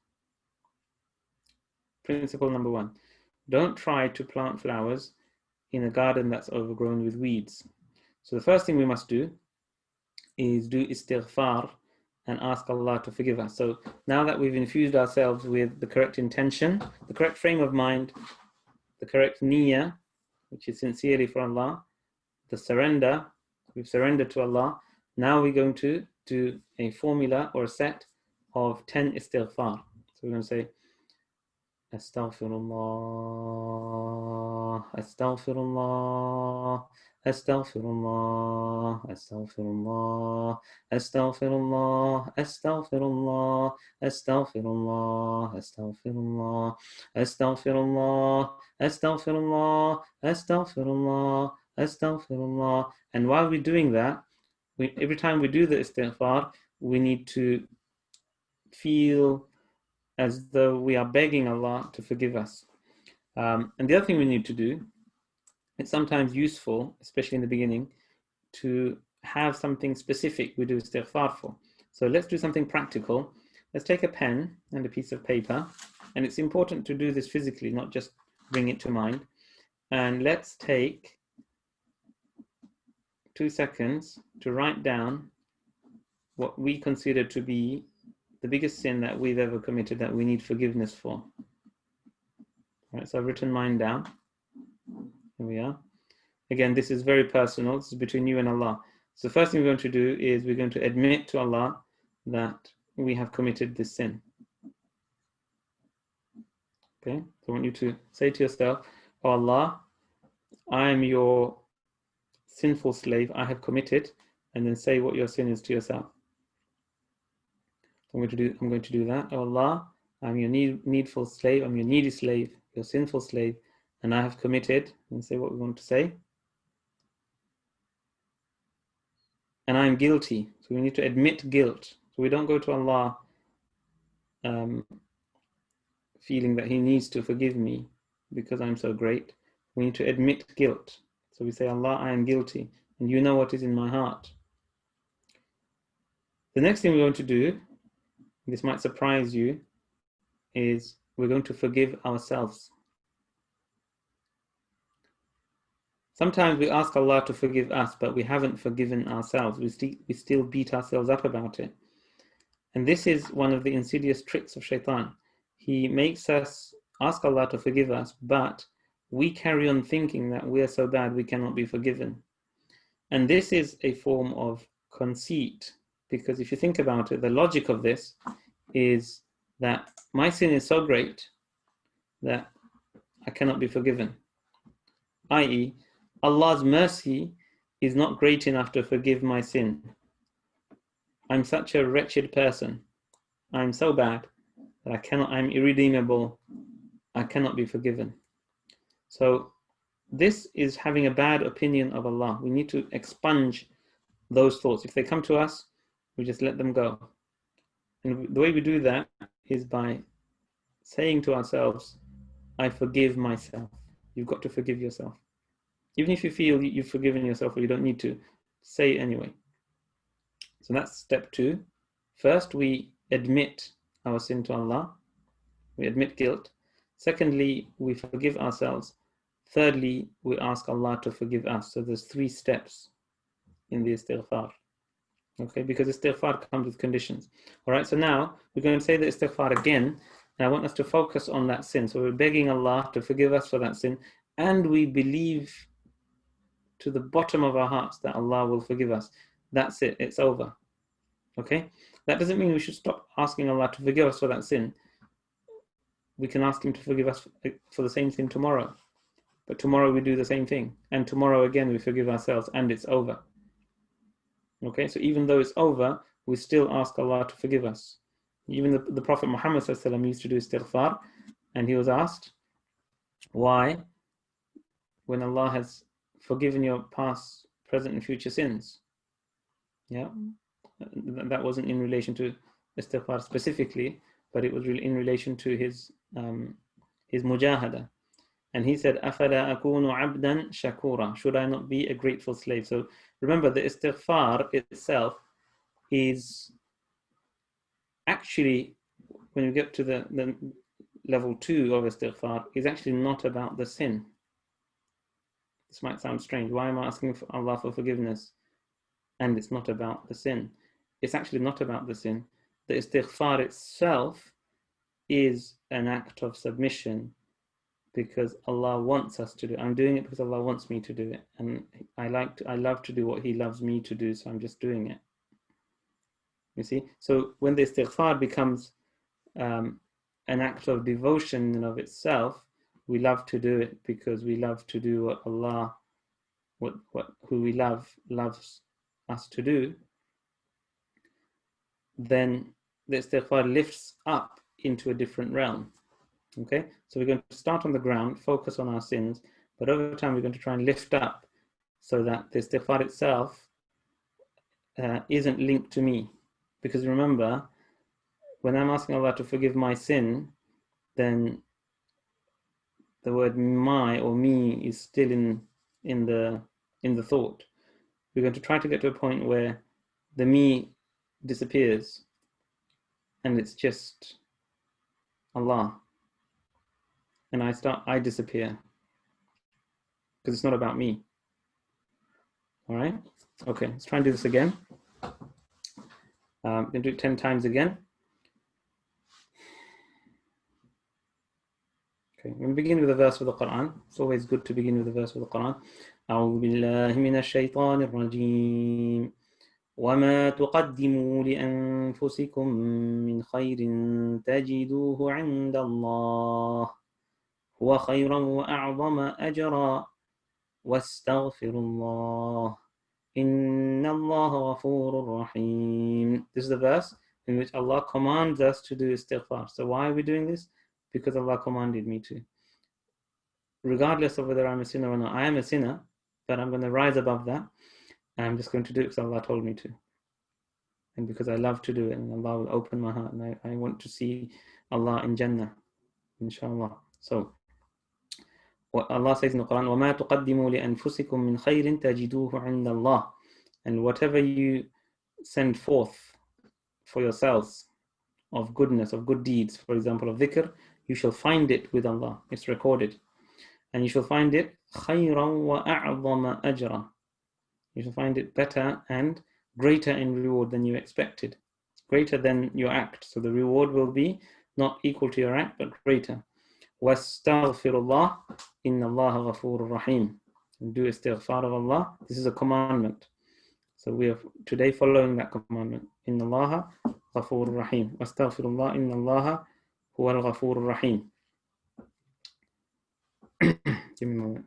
Principle number 1, don't try to plant flowers in a garden that's overgrown with weeds. So the first thing we must do is do istighfar and ask Allah to forgive us. So now that we've infused ourselves with the correct intention, the correct frame of mind, the correct niyyah, which is sincerely for Allah, the surrender, we've surrendered to Allah, now we're going to do a formula or a set of 10 istighfar. So we're going to say, Astaghfirullah, astaghfirullah, astaghfirullah, astaghfirullah, astaghfirullah, astaghfirullah, astaghfirullah, astaghfirullah, astaghfirullah, astaghfirullah, astaghfirullah, astaghfirullah. And while we're doing that, every time we do the istighfar, we need to feel as though we are begging Allah to forgive us. And the other thing we need to do, it's sometimes useful, especially in the beginning, to have something specific we do istighfar for. So let's do something practical. Let's take a pen and a piece of paper. And it's important to do this physically, not just bring it to mind. And let's take 2 seconds to write down what we consider to be the biggest sin that we've ever committed that we need forgiveness for. All right, so I've written mine down. Here we are. Again, this is very personal. This is between you and Allah. So the first thing we're going to do is we're going to admit to Allah that we have committed this sin. Okay, so I want you to say to yourself, "Oh Allah, I am your sinful slave. I have committed," and then say what your sin is to yourself. I'm going to do that. Oh Allah, I'm your needful slave. I'm your needy slave, your sinful slave, and I have committed. And say what we want to say. And I am guilty. So we need to admit guilt. So we don't go to Allah feeling that He needs to forgive me because I'm so great. We need to admit guilt. So we say, Allah, I am guilty, and you know what is in my heart. The next thing we're going to do, this might surprise you, is we're going to forgive ourselves. Sometimes we ask Allah to forgive us, but we haven't forgiven ourselves. We still beat ourselves up about it. And this is one of the insidious tricks of shaitan. He makes us ask Allah to forgive us, but we carry on thinking that we are so bad we cannot be forgiven. And this is a form of conceit, because if you think about it, the logic of this is that my sin is so great that I cannot be forgiven. I.e., Allah's mercy is not great enough to forgive my sin. I'm such a wretched person. I'm so bad that I'm irredeemable. I cannot be forgiven. So this is having a bad opinion of Allah. We need to expunge those thoughts. If they come to us, we just let them go. And the way we do that is by saying to ourselves, I forgive myself. You've got to forgive yourself. Even if you feel you've forgiven yourself or you don't need to, say it anyway. So that's step 2. First, we admit our sin to Allah. We admit guilt. Secondly, we forgive ourselves. Thirdly, we ask Allah to forgive us. So there's 3 steps in the istighfar. Okay, because istighfar comes with conditions. All right, so now we're going to say the istighfar again, and I want us to focus on that sin. So we're begging Allah to forgive us for that sin, and we believe to the bottom of our hearts that Allah will forgive us. That's it, it's over. Okay, that doesn't mean we should stop asking Allah to forgive us for that sin. We can ask Him to forgive us for the same sin tomorrow, but tomorrow we do the same thing, and tomorrow again we forgive ourselves, and it's over. Okay, so even though it's over, we still ask Allah to forgive us. Even the Prophet Muhammed used to do istighfar, and he was asked, why, when Allah has forgiven your past, present, and future sins? Yeah, that wasn't in relation to istighfar specifically, but it was really in relation to his mujahada. And he said, أَفَلَا أَكُونُ عَبْدًا شَكُورًا. Should I not be a grateful slave? So remember, the istighfar itself is actually, when you get to the level 2 of istighfar, is actually not about the sin. This might sound strange. Why am I asking for Allah for forgiveness? And it's not about the sin. It's actually not about the sin. The istighfar itself is an act of submission, because Allah wants us to do it. I'm doing it because Allah wants me to do it, and I love to do what He loves me to do, so I'm just doing it. You see, so when the istighfar becomes an act of devotion in of itself, we love to do it because we love to do what Allah, who we love, loves us to do, then the istighfar lifts up into a different realm. Okay, so we're going to start on the ground, focus on our sins, but over time we're going to try and lift up so that the istighfar itself isn't linked to me. Because remember, when I'm asking Allah to forgive my sin, then the word my or me is still in the thought. We're going to try to get to a point where the me disappears and it's just Allah, and I disappear because it's not about me. All right, okay, let's try and do this again. I'm going to do it 10 times again. Okay, we'll begin with a verse of the Qur'an. It's always good to begin with a verse of the Qur'an. أعوذ بالله من الشيطان الرجيم وما تقدموا لأنفسكم من خير تجدوه عند الله هو خيرا وأعظم أجرا واستغفر الله إن الله غفور رحيم. This is the verse in which Allah commands us to do istighfar. So why are we doing this? Because Allah commanded me to. Regardless of whether I'm a sinner or not, I am a sinner, but I'm going to rise above that. I'm just going to do it because Allah told me to. And because I love to do it, and Allah will open my heart, and I want to see Allah in Jannah, inshallah. So, what Allah says in the Quran, وَمَا تُقَدِّمُوا لِأَنفُسِكُم مِّنْ خَيْرٍ تَجِدُوهُ عِنْدَ اللَّهِ. And whatever you send forth for yourselves of goodness, of good deeds, for example, of dhikr, you shall find it with Allah. It's recorded. And you shall find it خَيْرًا وَأَعْظَمَ أَجْرًا. You shall find it better and greater in reward than you expected. Greater than your act. So the reward will be not equal to your act, but greater. وَاسْتَغْفِرُ اللَّهِ إِنَّ اللَّهَ غَفُورٌ رَحِيمٌ. Do istighfar of Allah. This is a commandment. So we are today following that commandment. إِنَّ اللَّهَ غَفُورٌ رَحِيمٌ. وَاسْتَغْفِرُ اللَّهِ إِنَّ اللَّهَ هُوَ الْغَفُورُ الرَّحِيمُ. Give me a moment.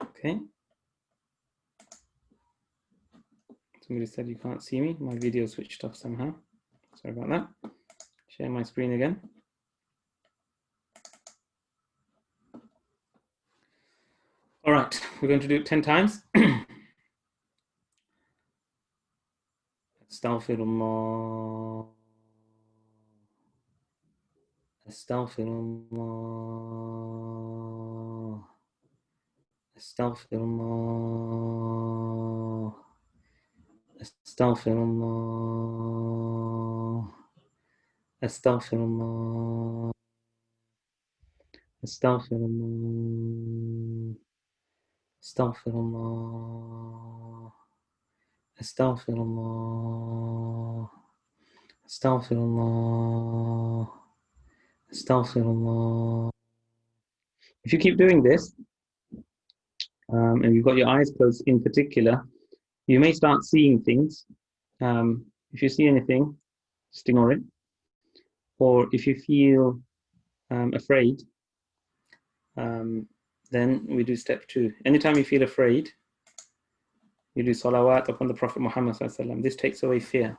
Okay. Somebody said you can't see me. My video switched off somehow. Sorry about that. Share my screen again. All right, we're going to do it 10 times. Astaghfirullah. Astaghfirullah. Astaghfirullah. Astaghfirullah. Astaghfirullah. Astaghfirullah. Astaghfirullah. Astaghfirullah. Astaghfirullah. Astaghfirullah. If you keep doing this, and you've got your eyes closed in particular, you may start seeing things. If you see anything, just ignore it. Or if you feel afraid, then we do step 2. Anytime you feel afraid, you do salawat upon the Prophet Muhammed sallallahu alaihi wasallam. This takes away fear.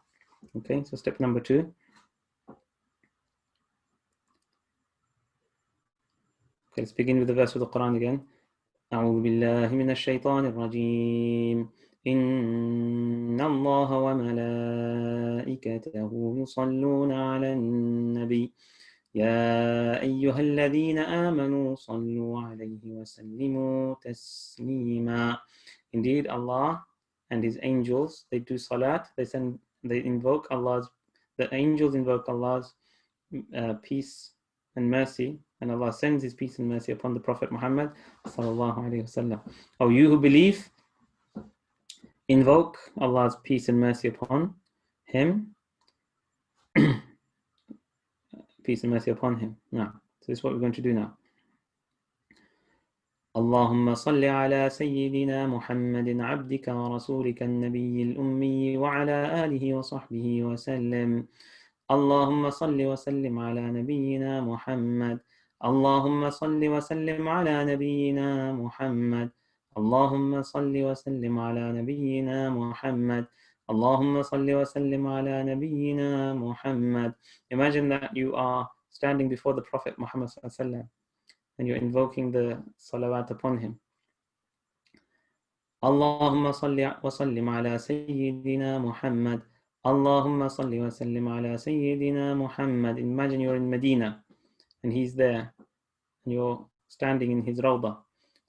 Okay, so step number 2. Okay, let's begin with the verse of the Quran again. أعوذ بالله من الشيطان الرجيم إن الله وملائكته يصلون على النبي يا أيها الذين آمنوا صلوا عليه وسلموا تسليما. Indeed, Allah and His angels, they do salat, they invoke Allah's, the angels invoke Allah's peace and mercy, and Allah sends His peace and mercy upon the Prophet Muhammad sallallahu alaihi wasallam. Oh, you who believe, invoke Allah's peace and mercy upon him. Peace and mercy upon him. Now, so this is what we're going to do now. اللهم صل على سيدنا محمد عبدك ورسولك النبي الأمي وعلى آله وصحبه وسلم. اللهم صل وسلم على نبينا محمد اللهم صل وسلم على نبينا محمد اللهم صل وسلم على نبينا محمد اللهم صل وسلم على نبينا محمد. Imagine that you are standing before the Prophet Muhammad and you're invoking the salawat upon him. اللهم صل وسلم على سيدنا محمد اللهم صل وسلم على سيدنا محمد. Imagine you're in Medina and he's there and you're standing in his rawdah.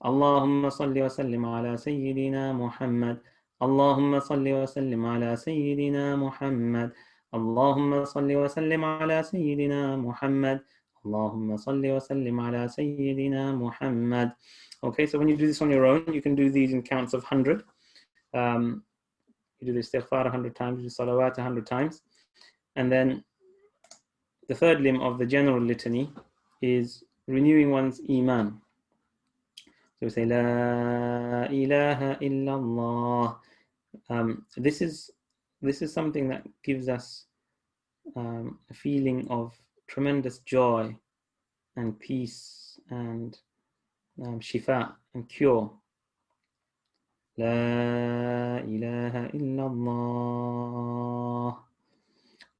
اللهم صل وسلم على سيدنا محمد اللهم صل وسلم على سيدنا محمد اللهم صل وسلم على سيدنا محمد اللهم صل وسلم على سيدنا محمد. Okay, so when you do this on your own, you can do these in counts of 100. You do the istighfar 100 times, you do salawat 100 times. And then the third limb of the general litany is renewing one's iman. So we say, La ilaha illallah. This is something that gives us a feeling of tremendous joy and peace and shifa and cure. La ilaha illallah.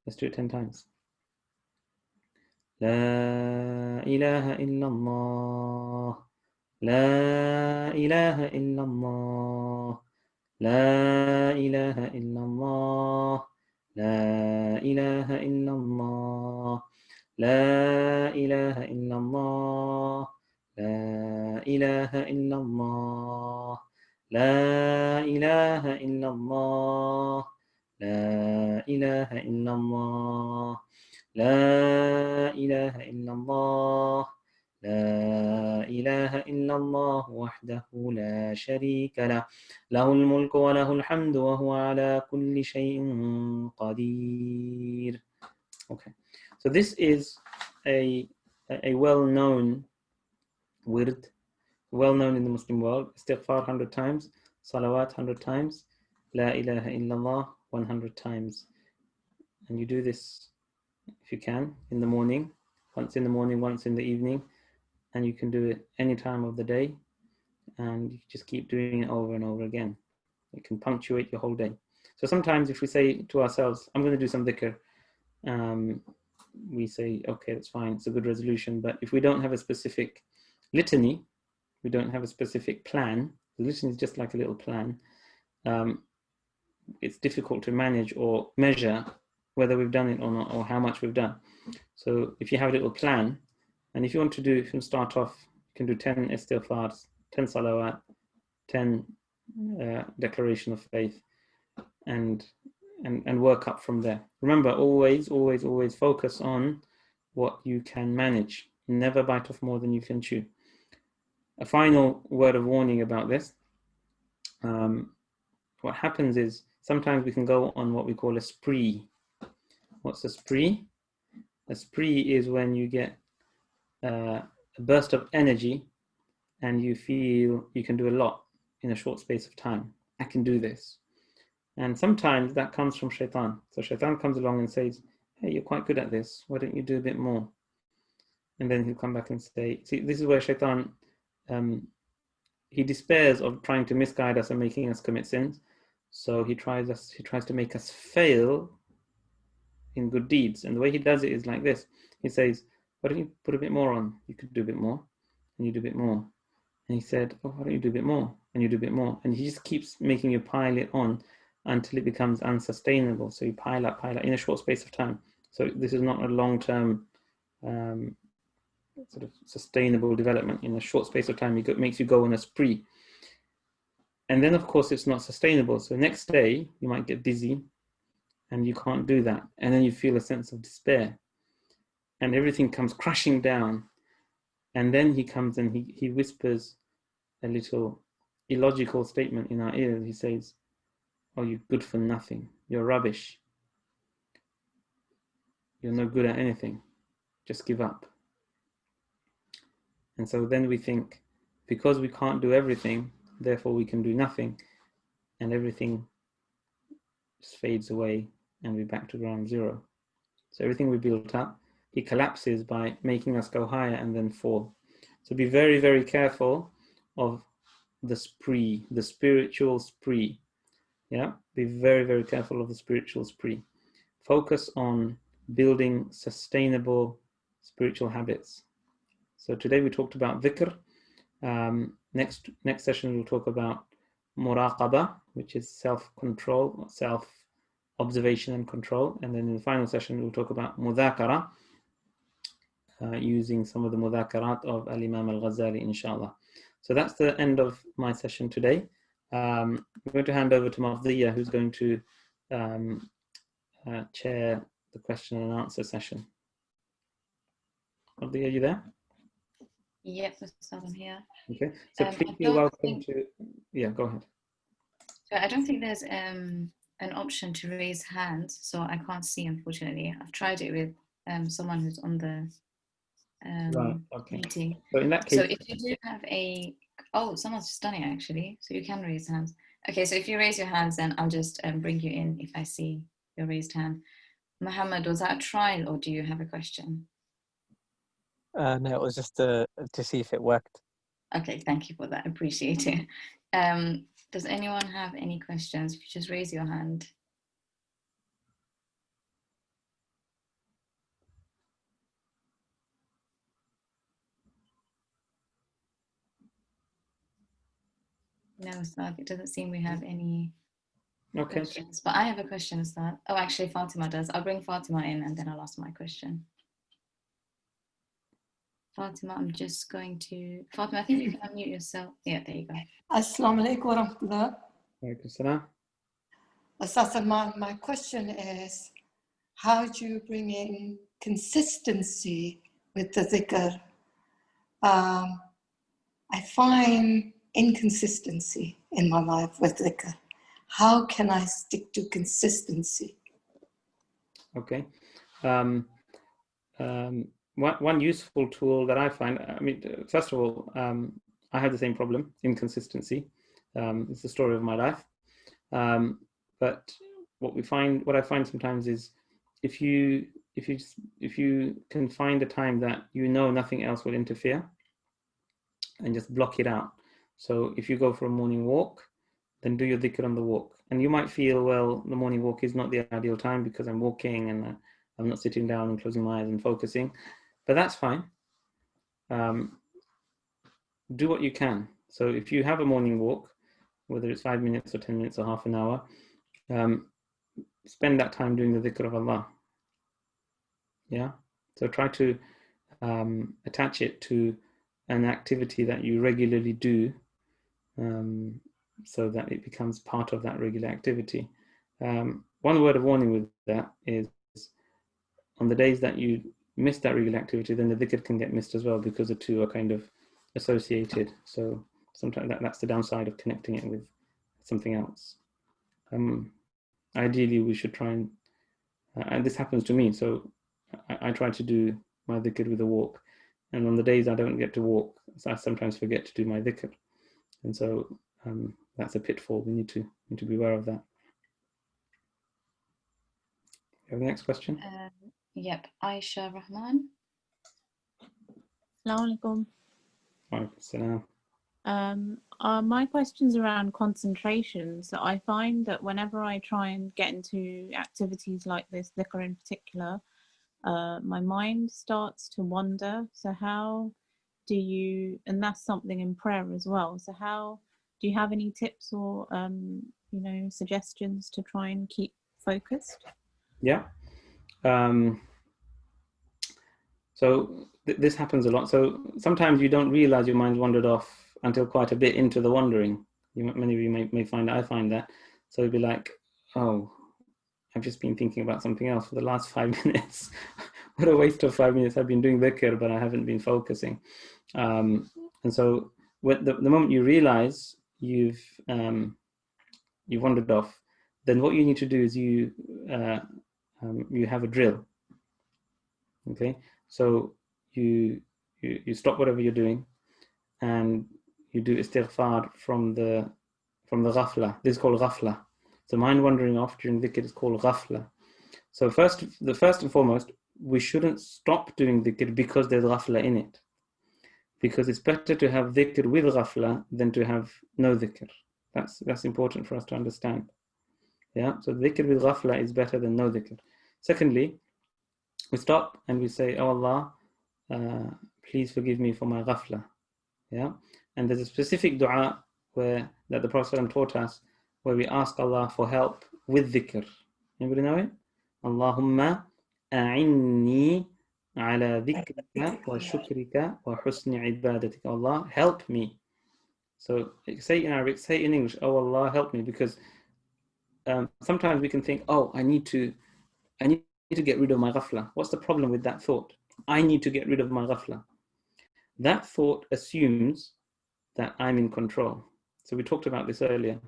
Let's do it 10 times. La ilaha illallah. La ilaha illallah. La ilaha illallah. La ilaha illallah. La ilaha illallah. La ilaha illallah. La ilaha illallah. La ilaha illallah. La ilaha illallah. لا إله إلا الله وحده لا شريك له له الملك وله الحمد وهو على كل شيء قدير. Okay, so this is a well-known wird, well-known in the Muslim world. Istighfar 100 times, salawat 100 times, La ilaha illallah 100 times. And you do this, if you can, in the morning, once in the morning, once in the evening. And you can do it any time of the day, and you just keep doing it over and over again. It can punctuate your whole day. So sometimes if we say to ourselves, I'm going to do some dhikr, we say, okay, that's fine, it's a good resolution. But if we don't have a specific litany, we don't have a specific plan, the litany is just like a little plan, it's difficult to manage or measure whether we've done it or not, or how much we've done. So if you have a little plan, and if you want to do, if you start off, you can do 10 istighfars, 10 salawat, 10 declaration of faith, and work up from there. Remember, always focus on what you can manage. Never bite off more than you can chew. A final word of warning about this. What happens is sometimes we can go on what we call a spree. What's a spree? A spree is when you get a burst of energy and you feel you can do a lot in a short space of time. I can do this. And sometimes that comes from shaitan. So shaitan comes along and says, hey, you're quite good at this. Why don't you do a bit more? And then he'll come back and say, see, this is where shaitan, he despairs of trying to misguide us and making us commit sins. So he tries to make us fail in good deeds. And the way he does it is like this. He says, why don't you put a bit more on? You could do a bit more, and you do a bit more. And he said, oh, why don't you do a bit more? And you do a bit more. And he just keeps making you pile it on until it becomes unsustainable. So you pile up in a short space of time. So this is not a long-term sort of sustainable development. In a short space of time, it makes you go on a spree. And then, of course, it's not sustainable. So next day, you might get dizzy and you can't do that. And then you feel a sense of despair. And everything comes crashing down. And then he comes and he whispers a little illogical statement in our ears. He says, oh, you're good for nothing. You're rubbish. You're no good at anything. Just give up. And so then we think, because we can't do everything, therefore we can do nothing. And everything just fades away and we're back to ground zero. So everything we built up, he collapses by making us go higher and then fall. So be very, very careful of the spree, the spiritual spree. Yeah, be very, very careful of the spiritual spree. Focus on building sustainable spiritual habits. So today we talked about dhikr. Next session we'll talk about muraqabah, which is self-control, self-observation and control. And then in the final session we'll talk about mudhakara, using some of the mudhakarat of Imam Al-Ghazali, inshallah. So that's the end of my session today. I'm going to hand over to Mafdiyah, who's going to chair the question and answer session. Mafdiyah, are you there? Yep, Ustadh, I'm here. Okay, so please feel welcome to, yeah, go ahead. So I don't think there's an option to raise hands, so I can't see, unfortunately. I've tried it with someone who's on the Right, okay. meeting. So in that case, so if you do have someone's just done it actually, so you can raise hands. Okay, so if you raise your hands, then I'll just bring you in if I see your raised hand. Muhammad, was that a trial or do you have a question? No, it was just to see if it worked. Okay, thank you for that. Appreciate it. Does anyone have any questions? If you just raise your hand. No, Ustadh, it doesn't seem we have any questions. But I have a question, Ustadh. Oh, actually, Fatima does. I'll bring Fatima in and then I'll ask my question. Fatima, I'm just going to... Fatima, I think you can unmute yourself. Yeah, there you go. Assalamu alaikum wa rahmatullah. Alaikum salam. Ustadh Salman, my question is, how do you bring in consistency with the dhikr? I find inconsistency in my life with dhikr. How can I stick to consistency? Okay. One useful tool that I find, I mean, first of all, I have the same problem, inconsistency. It's the story of my life. But what I find sometimes is if you can find a time that you know nothing else will interfere and just block it out. So if you go for a morning walk, then do your dhikr on the walk. And you might feel, well, the morning walk is not the ideal time because I'm walking and I'm not sitting down and closing my eyes and focusing, but that's fine. Do what you can. So if you have a morning walk, whether it's 5 minutes or 10 minutes or half an hour, spend that time doing the dhikr of Allah. Yeah. So try to attach it to an activity that you regularly do, so that it becomes part of that regular activity. One word of warning with that is, on the days that you miss that regular activity, then the dhikr can get missed as well, because the two are kind of associated. So sometimes that's the downside of connecting it with something else. Ideally, we should try and this happens to me, so I try to do my dhikr with a walk. And on the days I don't get to walk, I sometimes forget to do my dhikr. And so that's a pitfall. We need to be aware of that. You have the next question? Yep, Aisha Rahman. Assalamu alaikum. Alaikum salam. My question's around concentration. So I find that whenever I try and get into activities like this, dhikr in particular, my mind starts to wander. So how do you, and that's something in prayer as well. So how do you have any tips or suggestions to try and keep focused? Yeah. So this happens a lot. So sometimes you don't realize your mind's wandered off until quite a bit into the wandering. Many of you may find that. I find that. So it'd be like, oh, I've just been thinking about something else for the last 5 minutes. What a waste of 5 minutes. I've been doing dhikr, but I haven't been focusing. And so the moment you realize you've wandered off, then what you need to do is you have a drill. Okay, so you stop whatever you're doing, and you do istighfar from the ghafla. This is called ghafla. So mind wandering off during dhikr is called ghafla. So first and foremost, we shouldn't stop doing dhikr because there's ghafla in it. Because it's better to have dhikr with ghafla than to have no dhikr. That's important for us to understand. Yeah, so dhikr with ghafla is better than no dhikr. Secondly, we stop and we say, oh Allah, please forgive me for my ghafla. Yeah, and there's a specific dua that the Prophet ﷺ taught us, where we ask Allah for help with dhikr. Anybody know it? Allahumma a'inni ala dhikrika wa shukrika wa husni ibadatika. Allah, help me. So say it in Arabic, say it in English, oh Allah, help me, because sometimes we can think, oh, I need to get rid of my ghafla. What's the problem with that thought? I need to get rid of my ghafla. That thought assumes that I'm in control. So we talked about this earlier,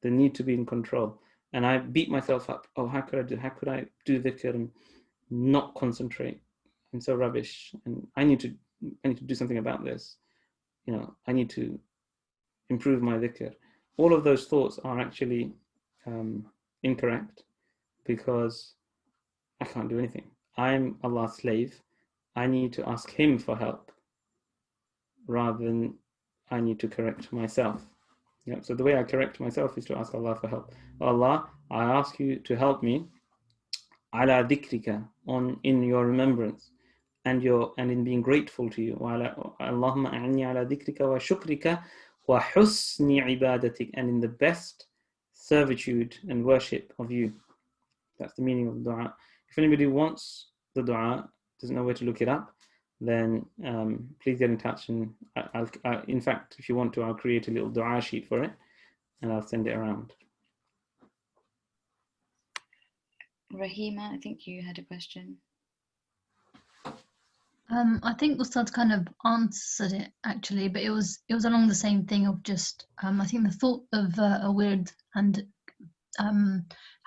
the need to be in control. And I beat myself up. Oh, how could I do dhikr and not concentrate? I'm so rubbish. And I need to do something about this. You know, I need to improve my dhikr. All of those thoughts are actually incorrect, because I can't do anything. I'm Allah's slave. I need to ask Him for help rather than I need to correct myself. Yeah, so the way I correct myself is to ask Allah for help. Allah, I ask you to help me ala dhikrika, in your remembrance and in being grateful to you. Allahumma a'inni ala dhikrika wa shukrika wa husni ibadatik, and in the best servitude and worship of you. That's the meaning of the dua. If anybody wants the dua, doesn't know where to look it up, then please get in touch, and in fact, if you want to, I'll create a little dua sheet for it and I'll send it around. Rahima, I think you had a question. I think Ustadh kind of answered it actually, but it was along the same thing of just I think the thought of a wird and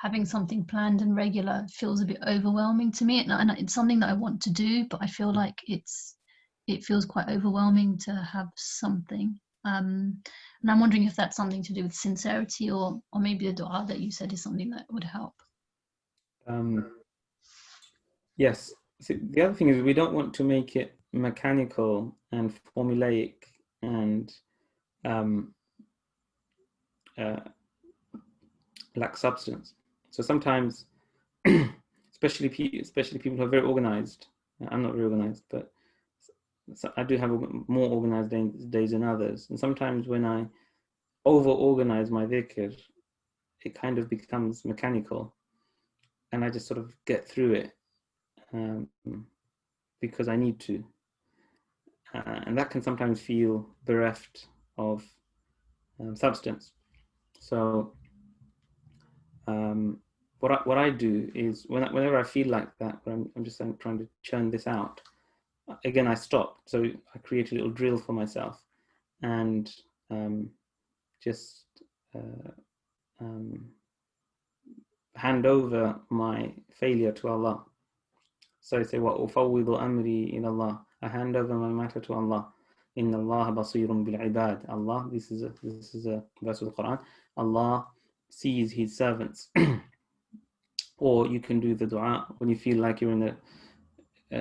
having something planned and regular feels a bit overwhelming to me, and it's something that I want to do, but I feel like it feels quite overwhelming to have something. And I'm wondering if that's something to do with sincerity, or maybe the dua that you said is something that would help. Yes. So the other thing is, we don't want to make it mechanical and formulaic and lack substance. So sometimes, especially people who are very organized. I'm not very organized, but I do have more organized days than others. And sometimes when I over-organize my dhikr, it kind of becomes mechanical, and I just sort of get through it because I need to. And that can sometimes feel bereft of substance. So what I do is, whenever I feel like that, when I'm just trying to churn this out, again, I stop. So I create a little drill for myself and just hand over my failure to Allah. So I say, وَأُفَوِّضُ أَمْرِي إِلَى اللَّهِ, I hand over my matter to Allah. إِنَّ اللَّهَ بَصِيرٌ بِالْعِبَادِ. Allah, this is a verse of the Qur'an. Allah sees His servants. Or you can do the dua when you feel like you're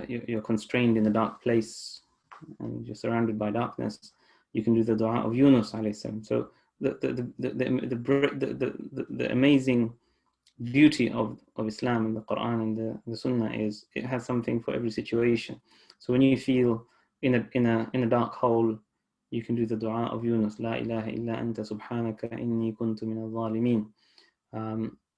you're constrained in a dark place and you're surrounded by darkness. You can do the dua of Yunus alayhi salam. So the amazing beauty of Islam and the Qur'an and the Sunnah is it has something for every situation. So when you feel in a dark hole, you can do the dua of Yunus, La ilaha illa anta subhanaka inni kuntu min al-zalimin.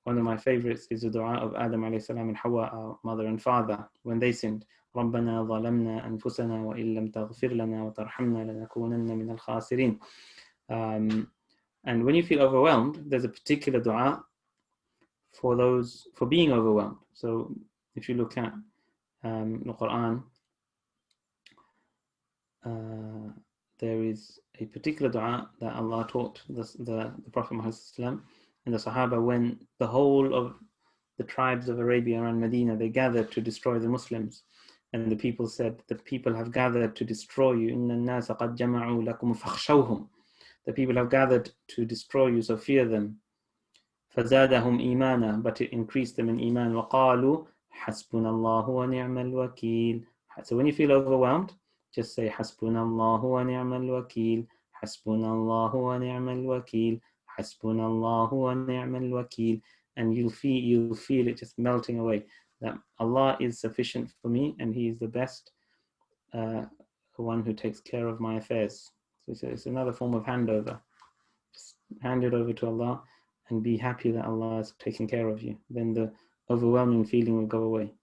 One of my favorites is the dua of Adam alayhi salam and Hawa, our mother and father, when they sinned. رَبَّنَا ظَلَمْنَا أَنفُسَنَا وَإِن لَمْ تَغْفِرْ لَنَا وَتَرْحَمْنَا لَنَكُونَنَّ مِنَ الْخَاسِرِينَ. And when you feel overwhelmed, there's a particular dua for being overwhelmed. So if you look at the Qur'an, there is a particular dua that Allah taught the Prophet Muhammed and the Sahaba when the whole of the tribes of Arabia around Medina, they gathered to destroy the Muslims. And the people said, the people have gathered to destroy you. إِنَّ النَّاسَ قَدْ جَمَعُوا لَكُمْ فَخْشَوْهُمْ. The people have gathered to destroy you, so fear them. فَزَادَهُمْ إِيمَانًا, but it increased them in iman. وَقَالُوا حَسْبُنَا اللَّهُ وَنِعْمَ الْوَكِيلُ. So when you feel overwhelmed, just say حَسْبُنَا اللَّهُ وَنِعْمَ الْوَكِيلُ, حَسْبُنَا اللَّهُ وَنِعْمَ الْوَكِيلُ, حَسْبُنَا اللَّهُ وَنِعْمَ الْوَكِيلُ. And you'll feel it just melting away, that Allah is sufficient for me and He is the best one who takes care of my affairs. So it's another form of handover. Just hand it over to Allah and be happy that Allah is taking care of you. Then the overwhelming feeling will go away,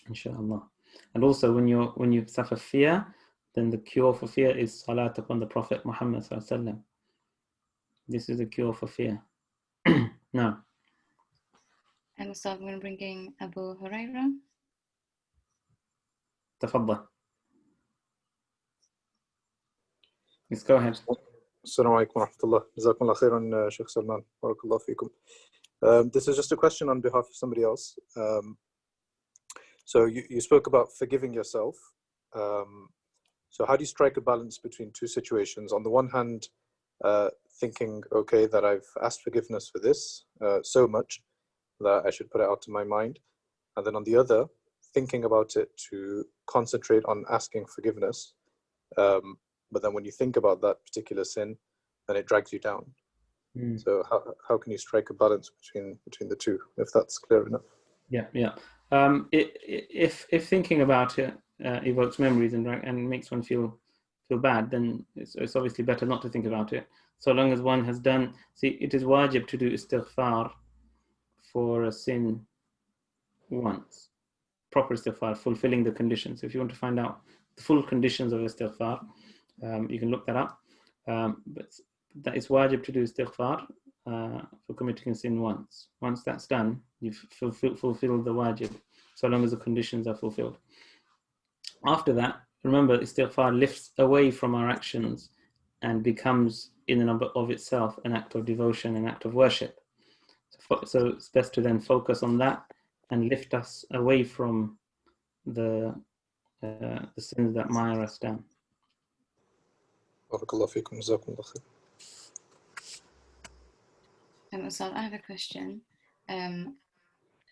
inshallah. And also when you suffer fear, then the cure for fear is salat upon the Prophet Muhammed sallallahu alaihi wasallam. This is the cure for fear. Now. And so I'm going to bring in Abu Huraira. تفضل. Let's go ahead. Assalamu alaikum wa rahmatullah. Jazakumullah khairan, Sheikh Salman. Barakallah feekum. This is just a question on behalf of somebody else. So you spoke about forgiving yourself. So how do you strike a balance between two situations? On the one hand, thinking, okay, that I've asked forgiveness for this so much that I should put it out to my mind. And then on the other, thinking about it to concentrate on asking forgiveness. But then when you think about that particular sin, then it drags you down. So how can you strike a balance between the two, if that's clear enough? Yeah. If thinking about it evokes memories and makes one feel bad, then it's obviously better not to think about it. So long as one has done, it is wajib to do istighfar for a sin once. Proper istighfar, fulfilling the conditions. If you want to find out the full conditions of istighfar, you can look that up. But that is wajib to do istighfar for committing a sin once. Once that's done, you've fulfilled the wajib, so long as the conditions are fulfilled. After that, remember, istighfar lifts away from our actions and becomes in and of itself an act of devotion, an act of worship. So it's best to then focus on that and lift us away from the sins that mire us down. Barakallah feekum, jazakumullah khair. So I have a question.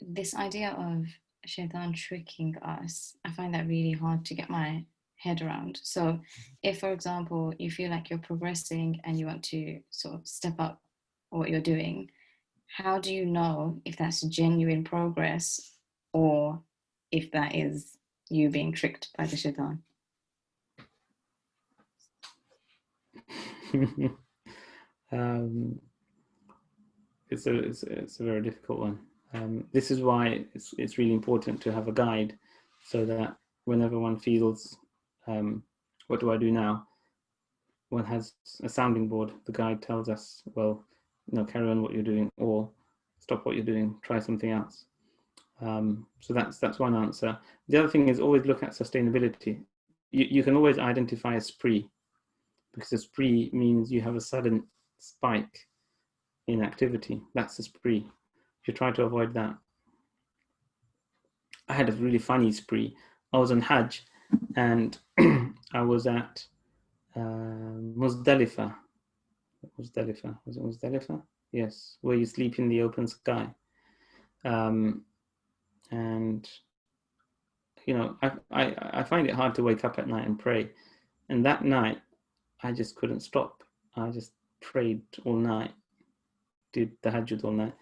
This idea of shaitan tricking us, I find that really hard to get my head around. So if, for example, you feel like you're progressing and you want to sort of step up what you're doing, how do you know if that's genuine progress or if that is you being tricked by the shaitan? It's a very difficult one. This is why it's really important to have a guide, so that whenever one feels, what do I do now? One has a sounding board. The guide tells us, well, carry on what you're doing, or stop what you're doing, try something else. So that's one answer. The other thing is always look at sustainability. You can always identify a spree, because a spree means you have a sudden spike in activity. That's a spree. You should try to avoid that. I had a really funny spree. I was on Hajj and I was at Muzdalifah. Was it Muzdalifah? Yes, where you sleep in the open sky. And I find it hard to wake up at night and pray. And that night, I just couldn't stop. I just prayed all night, did tahajjud all night.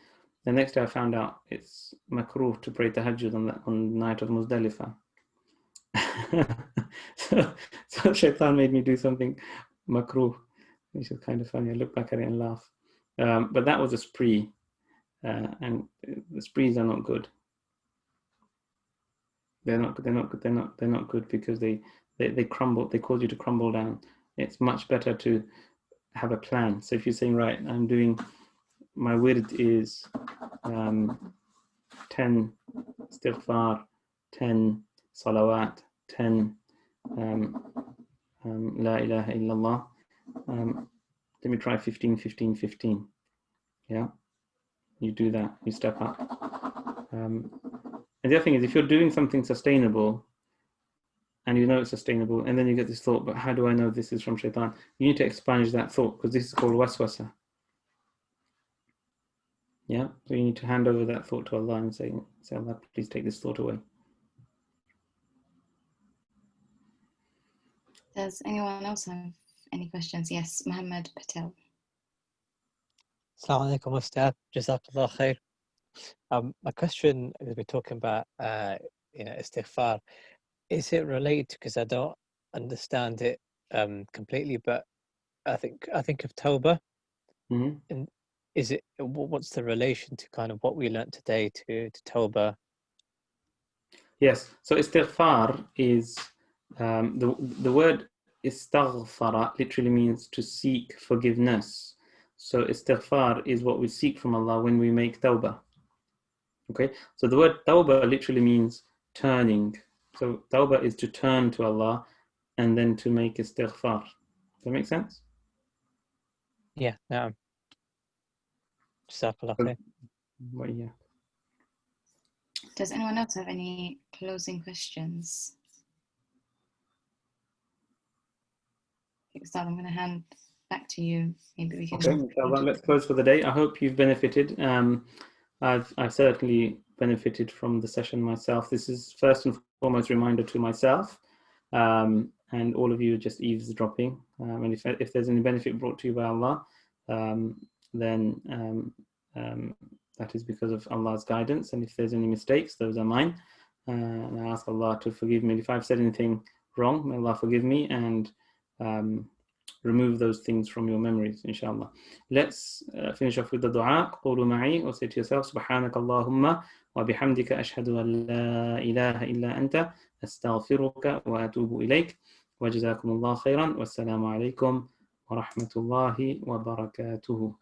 The next day I found out it's makruh to pray tahajjud on the night of Muzdalifah. so shaitan made me do something makruh, which is kind of funny. I look back at it and laugh. But that was a spree, and the sprees are not good. They're not good because they crumble. They cause you to crumble down. It's much better to have a plan. So if you're saying, right, I'm doing, my wird is 10 istighfar, 10 salawat, 10 la ilaha illallah. Let me try 15, 15, 15. Yeah, you do that, you step up. And the other thing is, if you're doing something sustainable, and you know it's sustainable, and then you get this thought, but how do I know this is from shaitan? You need to expunge that thought, because this is called waswasa. Yeah, so you need to hand over that thought to Allah and say, Allah, please take this thought away. Does anyone else have any questions? Yes, Muhammad Patel. Assalamu alaikum, Ustadh. Jazakallah khair. My question is, we're talking about, istighfar. Is it related? Because I don't understand it completely, but I think of Tawbah. Mm-hmm. And is it, what's the relation to kind of what we learnt today to Tawbah? Yes, so istighfar is the word istaghfara literally means to seek forgiveness. So istighfar is what we seek from Allah when we make tawbah. Okay, so the word tawbah literally means turning. So tawbah is to turn to Allah and then to make istighfar. Does that make sense? Yeah, no. Jazakallah khair. Well, yeah. Does anyone else have any closing questions? Ustadh, I'm going to hand back to you. Maybe we can. Okay, inshallah, let's close for the day. I hope you've benefited. I've certainly benefited from the session myself. This is first and foremost a reminder to myself, and all of you are just eavesdropping. And if there's any benefit brought to you by Allah, then that is because of Allah's guidance. And if there's any mistakes, those are mine. And I ask Allah to forgive me. If I've said anything wrong, may Allah forgive me and remove those things from your memories, inshallah. Let's finish off with the dua. قولوا معي, or say to yourself, سبحانك اللهم وبحمدك أشهد أن لا إله إلا أنت أستغفرك وأتوب إليك وجزاكم الله خيرا والسلام عليكم ورحمة الله وبركاته.